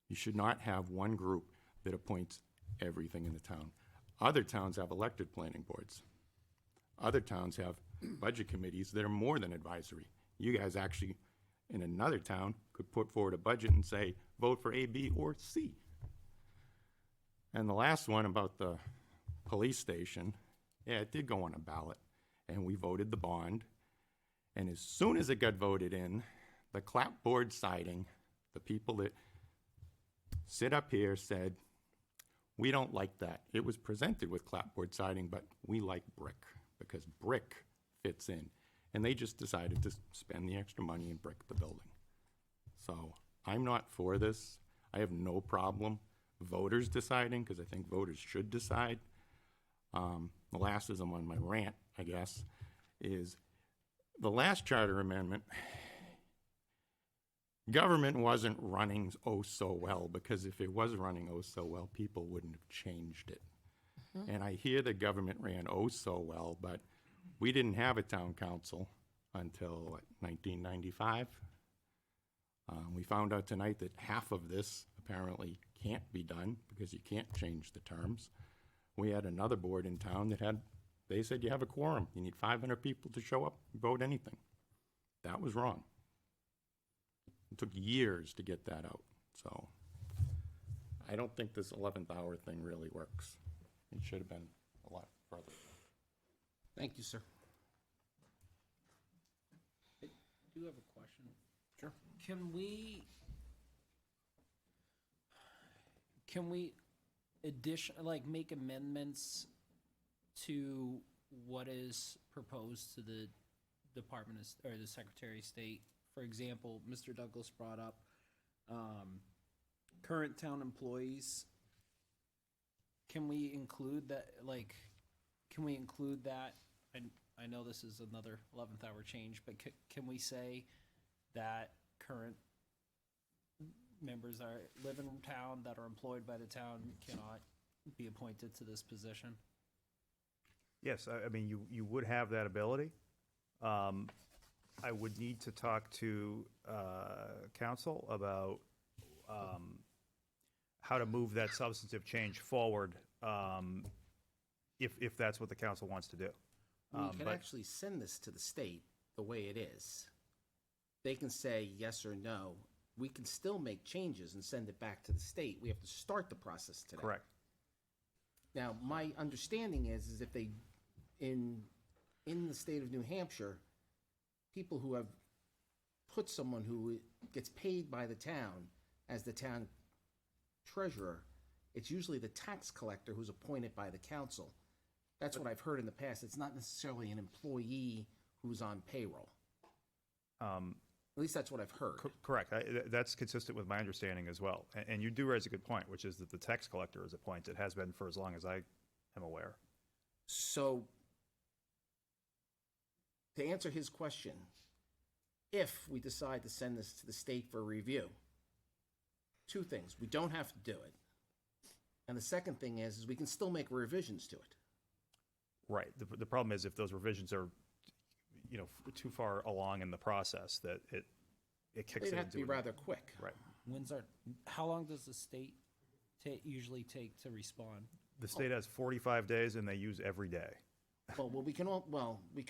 You should not have one group that appoints everything in the town. Other towns have elected planning boards. Other towns have budget committees that are more than advisory. You guys actually, in another town, could put forward a budget and say, vote for A, B, or C. And the last one about the police station, yeah, it did go on a ballot, and we voted the bond. And as soon as it got voted in, the clapboard siding, the people that sit up here said, we don't like that. It was presented with clapboard siding, but we like brick because brick fits in. And they just decided to spend the extra money and brick the building. So I'm not for this. I have no problem voters deciding, because I think voters should decide. The last is I'm on my rant, I guess, is the last charter amendment, government wasn't running oh so well, because if it was running oh so well, people wouldn't have changed it. And I hear the government ran oh so well, but we didn't have a town council until, what, 1995? We found out tonight that half of this apparently can't be done because you can't change the terms. We had another board in town that they said you have a quorum. You need 500 people to show up and vote anything. That was wrong. It took years to get that out. So I don't think this 11th hour thing really works. It should have been a lot further. Thank you, sir. I do have a question. Sure. Can we make amendments to what is proposed to the Department or the Secretary of State? For example, Mr. Douglas brought up current town employees. Can we include that? I know this is another 11th hour change, but can we say that current members live in town that are employed by the town cannot be appointed to this position? Yes, I mean, you would have that ability. I would need to talk to council about how to move that substantive change forward, if that's what the council wants to do. We can actually send this to the state the way it is. They can say yes or no. We can still make changes and send it back to the state. We have to start the process today. Correct. Now, my understanding is if they, in the state of New Hampshire, people who have put someone who gets paid by the town as the town treasurer, it's usually the tax collector who's appointed by the council. That's what I've heard in the past. It's not necessarily an employee who's on payroll. At least that's what I've heard. Correct. That's consistent with my understanding as well. And you do raise a good point, which is that the tax collector is appointed, has been for as long as I am aware. So, to answer his question, if we decide to send this to the state for review, two things. We don't have to do it. And the second thing is we can still make revisions to it. Right. The problem is if those revisions are, too far along in the process, that it kicks it They'd have to be into rather quick. Right. How long does the state usually take to respond? The state has 45 days, and they use every day. Well, we can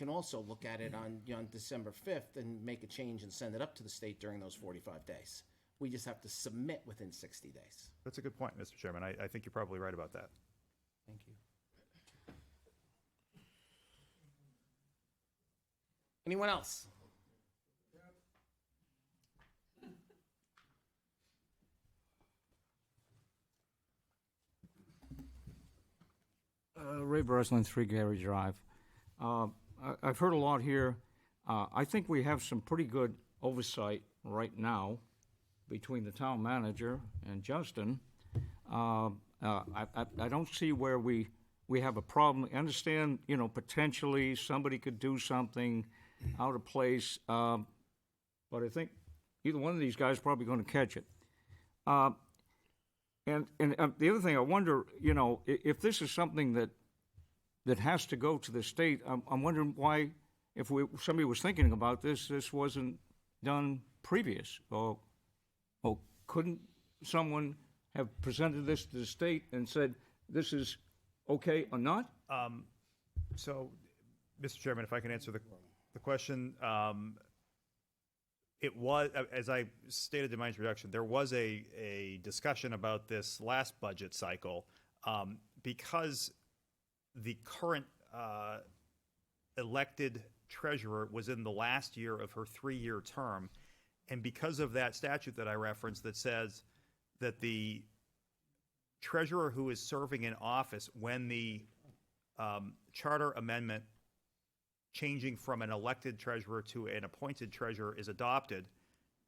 also look at it on December 5th and make a change and send it up to the state during those 45 days. We just have to submit within 60 days. That's a good point, Mr. Chairman. I think you're probably right about that. Thank you. Anyone else? Ray Breslin, 3 Gary Drive. I've heard a lot here. I think we have some pretty good oversight right now between the town manager and Justin. I don't see where we have a problem. I understand, potentially somebody could do something out of place, but I think either one of these guys is probably going to catch it. And the other thing, I wonder, if this is something that has to go to the state, I'm wondering why, if somebody was thinking about this wasn't done previous, or couldn't someone have presented this to the state and said this is okay or not? So, Mr. Chairman, if I can answer the question, it was, as I stated in my introduction, there was a discussion about this last budget cycle, because the current elected treasurer was in the last year of her 3-year term. And because of that statute that I referenced that says that the treasurer who is serving in office when the charter amendment changing from an elected treasurer to an appointed treasurer is adopted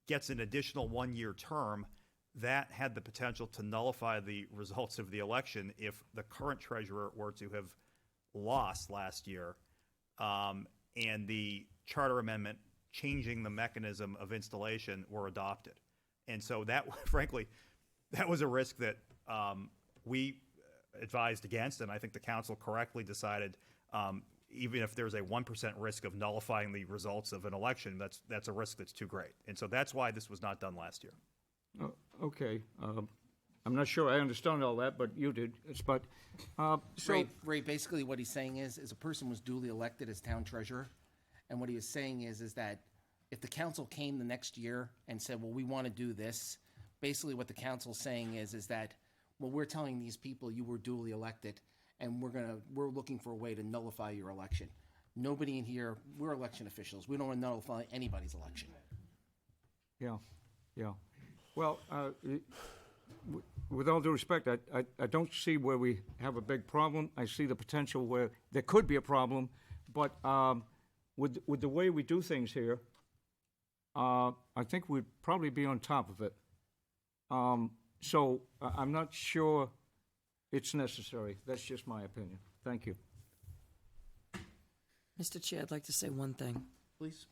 gets an additional 1-year term, that had the potential to nullify the results of the election if the current treasurer were to have lost last year, and the charter amendment changing the mechanism of installation were adopted. And so that, frankly, that was a risk that we advised against, and I think the council correctly decided even if there's a 1% risk of nullifying the results of an election, that's a risk that's too great. And so that's why this was not done last year. Okay. I'm not sure I understand all that, but you did. But so Ray, basically what he's saying is a person was duly elected as town treasurer, and what he was saying is that if the council came the next year and said, well, we want to do this, basically what the council's saying is that, well, we're telling these people you were duly elected, and we're looking for a way to nullify your election. Nobody in here, we're election officials. We don't want to nullify anybody's election. Yeah. Well, with all due respect, I don't see where we have a big problem. I see the potential where there could be a problem, but with the way we do things here, I think we'd probably be on top of it. So I'm not sure it's necessary. That's just my opinion. Thank you. Mr. Chair, I'd like to say one thing. Please.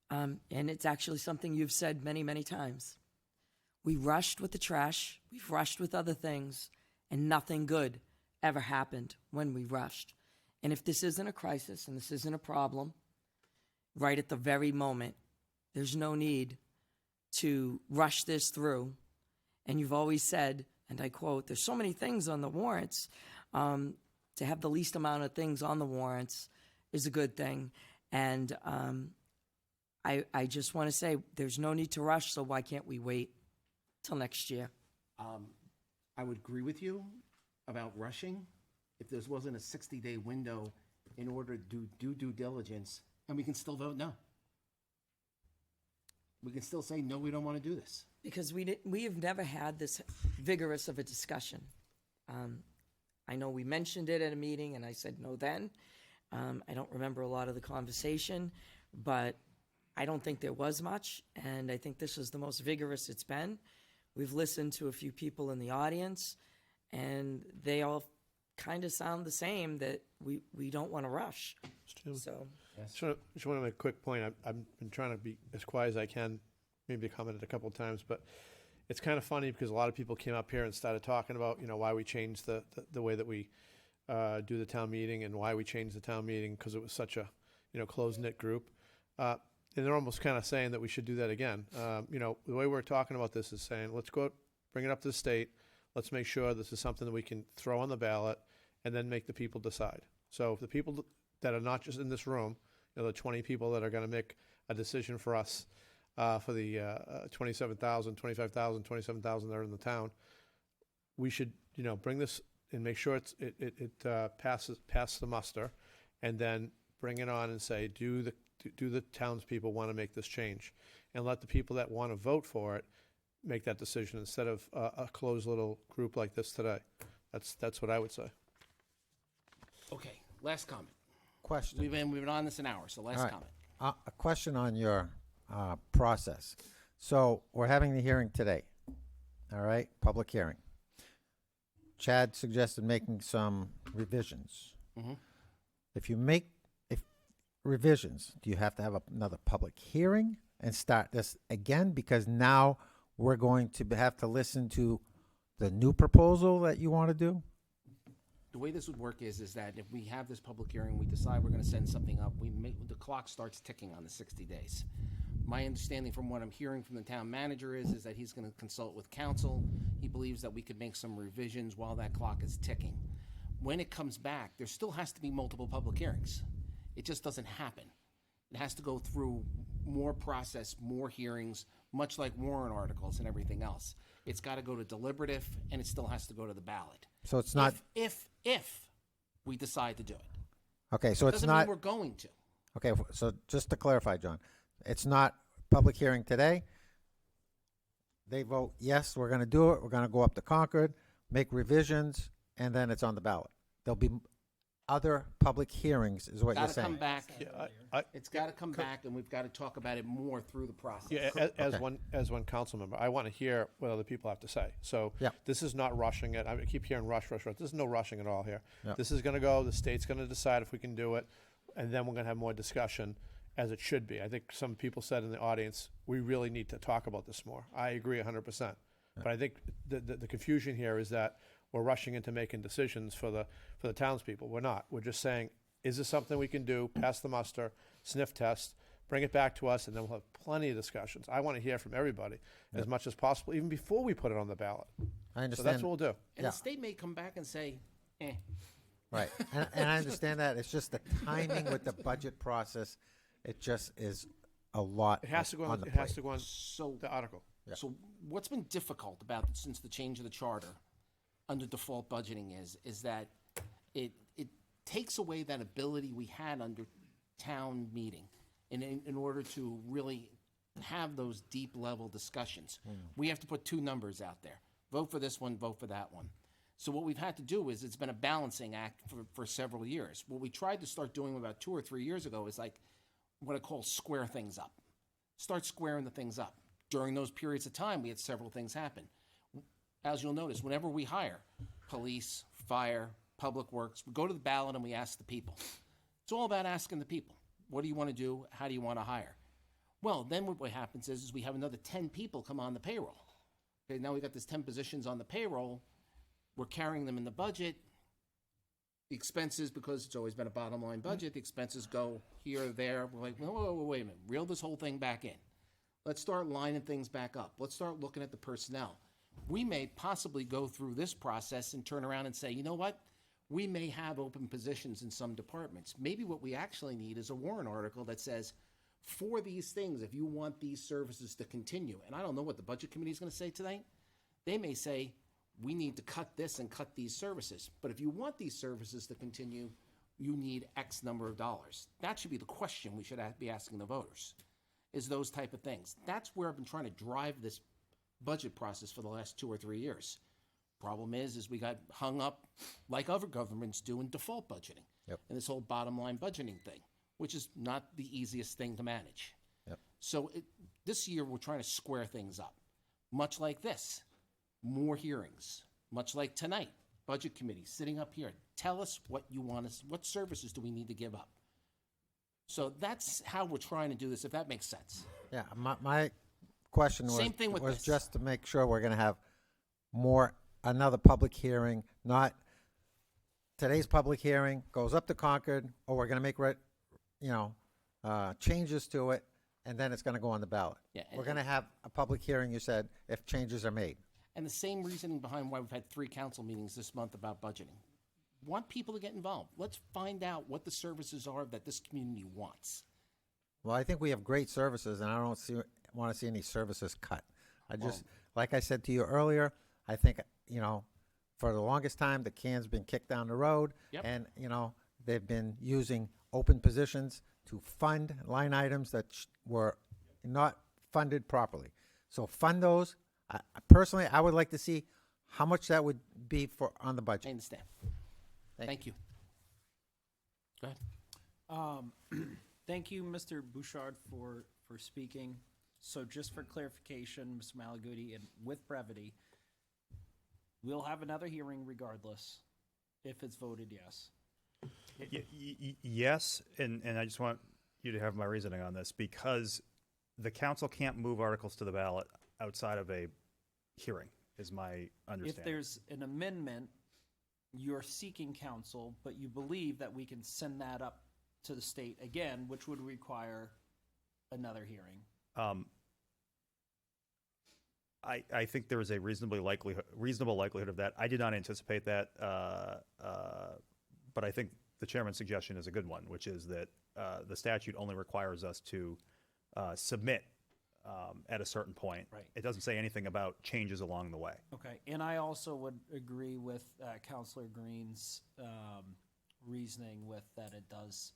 And it's actually something you've said many, many times. We rushed with the trash, we've rushed with other things, and nothing good ever happened when we rushed. And if this isn't a crisis and this isn't a problem, right at the very moment, there's no need to rush this through. And you've always said, and I quote, there's so many things on the warrants. To have the least amount of things on the warrants is a good thing. And I just want to say there's no need to rush, so why can't we wait till next year? I would agree with you about rushing if there wasn't a 60-day window in order to do due diligence, and we can still vote no. We can still say, no, we don't want to do this. Because we have never had this vigorous of a discussion. I know we mentioned it at a meeting, and I said no then. I don't remember a lot of the conversation, but I don't think there was much, and I think this is the most vigorous it's been. We've listened to a few people in the audience, and they all kind of sound the same, that we don't want to rush. So, Just want to make a quick point. I've been trying to be as quiet as I can. Maybe I commented a couple of times, but it's kind of funny because a lot of people came up here and started talking about, why we changed the way that we do the town meeting and why we changed the town meeting because it was such a, close-knit group. And they're almost kind of saying that we should do that again. The way we're talking about this is saying, let's go bring it up to the state. Let's make sure this is something that we can throw on the ballot and then make the people decide. So if the people that are not just in this room, the 20 people that are going to make a decision for us for the 27,000, 25,000, 27,000 that are in the town, we should, bring this and make sure it passes the muster, and then bring it on and say, do the townspeople want to make this change, and let the people that want to vote for it make that decision instead of a closed little group like this today. That's what I would say. Okay, last comment. Question. We've been on this an hour, so last All right. comment. A question on your process. So we're having the hearing today. All right, public hearing. Chad suggested making some revisions. Mm-hmm. If you make revisions, do you have to have another public hearing and start this again? Because now we're going to have to listen to the new proposal that you want to do? The way this would work is that if we have this public hearing, we decide we're going to send something up, the clock starts ticking on the 60 days. My understanding from what I'm hearing from the town manager is that he's going to consult with council. He believes that we could make some revisions while that clock is ticking. When it comes back, there still has to be multiple public hearings. It just doesn't happen. It has to go through more process, more hearings, much like warrant articles and everything else. It's got to go to deliberative, and it still has to go to the ballot. So it's not. If we decide to do it. Okay, so it's Doesn't not. mean we're going to. Okay, so just to clarify, John, it's not public hearing today. They vote, yes, we're going to do it. We're going to go up to Concord, make revisions, and then it's on the ballot. There'll be other public hearings, is what you're Gotta saying. come back. I- It's gotta come back, and we've gotta talk about it more through the process. Yeah, Okay. as one council member, I want to hear what other people have to say. So Yeah. this is not rushing it. I keep hearing rush, rush, rush. There's no rushing at all here. Yeah. This is going to go, the state's going to decide if we can do it, and then we're going to have more discussion, as it should be. I think some people said in the audience, we really need to talk about this more. I agree 100%. But I think the confusion here is that we're rushing into making decisions for the townspeople. We're not. We're just saying, is this something we can do, pass the muster, sniff test, bring it back to us, and then we'll have plenty of discussions. I want to hear from everybody as much as possible, even before we put it on the ballot. I understand. So that's what we'll do. And Yeah. the state may come back and say, Right, and I understand that. It's just the timing with the budget process. It just is a lot. It has to go on, the it has plate. to go on so, the article. so what's been difficult about it since the change of the charter under default budgeting is that it takes away that ability we had under town meeting in order to really have those deep level discussions. We have to put two numbers out there. Vote for this one, vote for that one. So what we've had to do is it's been a balancing act for several years. What we tried to start doing about 2 or 3 years ago is like what I call square things up. Start squaring the things up. During those periods of time, we had several things happen. As you'll notice, whenever we hire police, fire, public works, we go to the ballot and we ask the people. It's all about asking the people. What do you want to do? How do you want to hire? Well, then what happens is we have another 10 people come on the payroll. Okay, now we got this 10 positions on the payroll. We're carrying them in the budget. The expenses, because it's always been a bottom line budget, the expenses go here or there. We're like, whoa, wait a minute, reel this whole thing back in. Let's start lining things back up. Let's start looking at the personnel. We may possibly go through this process and turn around and say, you know what? We may have open positions in some departments. Maybe what we actually need is a warrant article that says, for these things, if you want these services to continue, and I don't know what the budget committee is going to say tonight. They may say, we need to cut this and cut these services. But if you want these services to continue, you need X number of dollars. That should be the question we should be asking the voters, is those type of things. That's where I've been trying to drive this budget process for the last 2 or 3 years. Problem is we got hung up like other governments do in default budgeting. Yep. And this whole bottom line budgeting thing, which is not the easiest thing to manage. Yep. So this year we're trying to square things up, much like this. More hearings, much like tonight, budget committee sitting up here. Tell us what you want us, what services do we need to give up? So that's how we're trying to do this, if that makes sense. Yeah, my question was, Same thing with was this. just to make sure we're going to have another public hearing, not today's public hearing goes up to Concord, or we're going to make, changes to it, and then it's going to go on the ballot. Yeah, We're going to have a public hearing, you said, if changes are made. And the same reasoning behind why we've had 3 council meetings this month about budgeting. Want people to get involved. Let's find out what the services are that this community wants. Well, I think we have great services, and I don't want to see any services cut. I just, like I said to you earlier, I think, for the longest time, the can's been kicked down the road. Yep. And, they've been using open positions to fund line items that were not funded properly. So fund those. Personally, I would like to see how much that would be on the I budget. understand. Thank you. Go ahead. Thank you, Mr. Bouchard, for speaking. So just for clarification, Mr. Malaguti, and with brevity, we'll have another hearing regardless if it's voted yes. Yes, and I just want you to have my reasoning on this, because the council can't move articles to the ballot outside of a hearing, is my understanding. If there's an amendment, you're seeking counsel, but you believe that we can send that up to the state again, which would require another hearing. I think there is a reasonable likelihood of that. I did not anticipate that, but I think the chairman's suggestion is a good one, which is that the statute only requires us to submit at a certain point. Right. It doesn't say anything about changes along the way. Okay, and I also would agree with Councilor Green's reasoning with that it does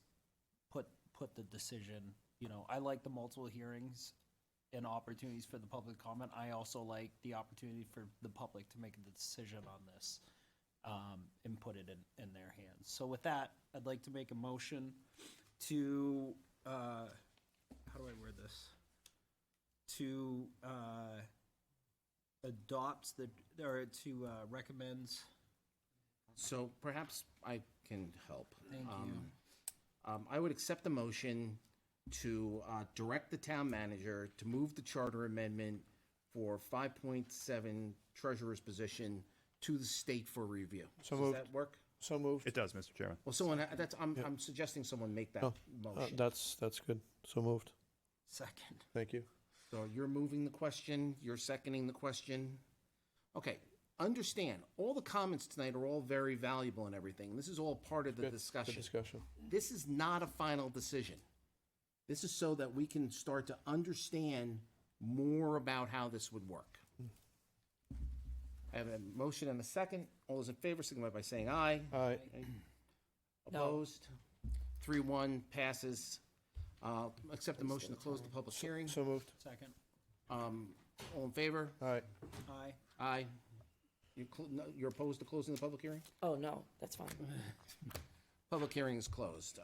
put the decision, I like the multiple hearings and opportunities for the public comment. I also like the opportunity for the public to make the decision on this, and put it in their hands. So with that, I'd like to make a motion to, how do I word this? To, adopts or to, recommends. So perhaps I can help. Thank you. I would accept the motion to direct the town manager to move the charter amendment for 5.7 treasurer's position to the state for review. So Does moved. that work? So moved. It does, Mr. Chairman. Well, I'm suggesting someone make that motion. That's good. So moved. Second. Thank you. So you're moving the question, you're seconding the question. Okay, understand, all the comments tonight are all very valuable and everything. This is all part of the Good discussion. discussion. This is not a final decision. This is so that we can start to understand more about how this would work. I have a motion and a second. All those in favor, signify by saying aye. Aye. No. Opposed? 3-1 passes. Accept the motion to close the public hearing. So moved. Second. All in favor? Aye. Aye. Aye. You're opposed to closing the public hearing? Oh, no, that's fine. Public hearing is closed.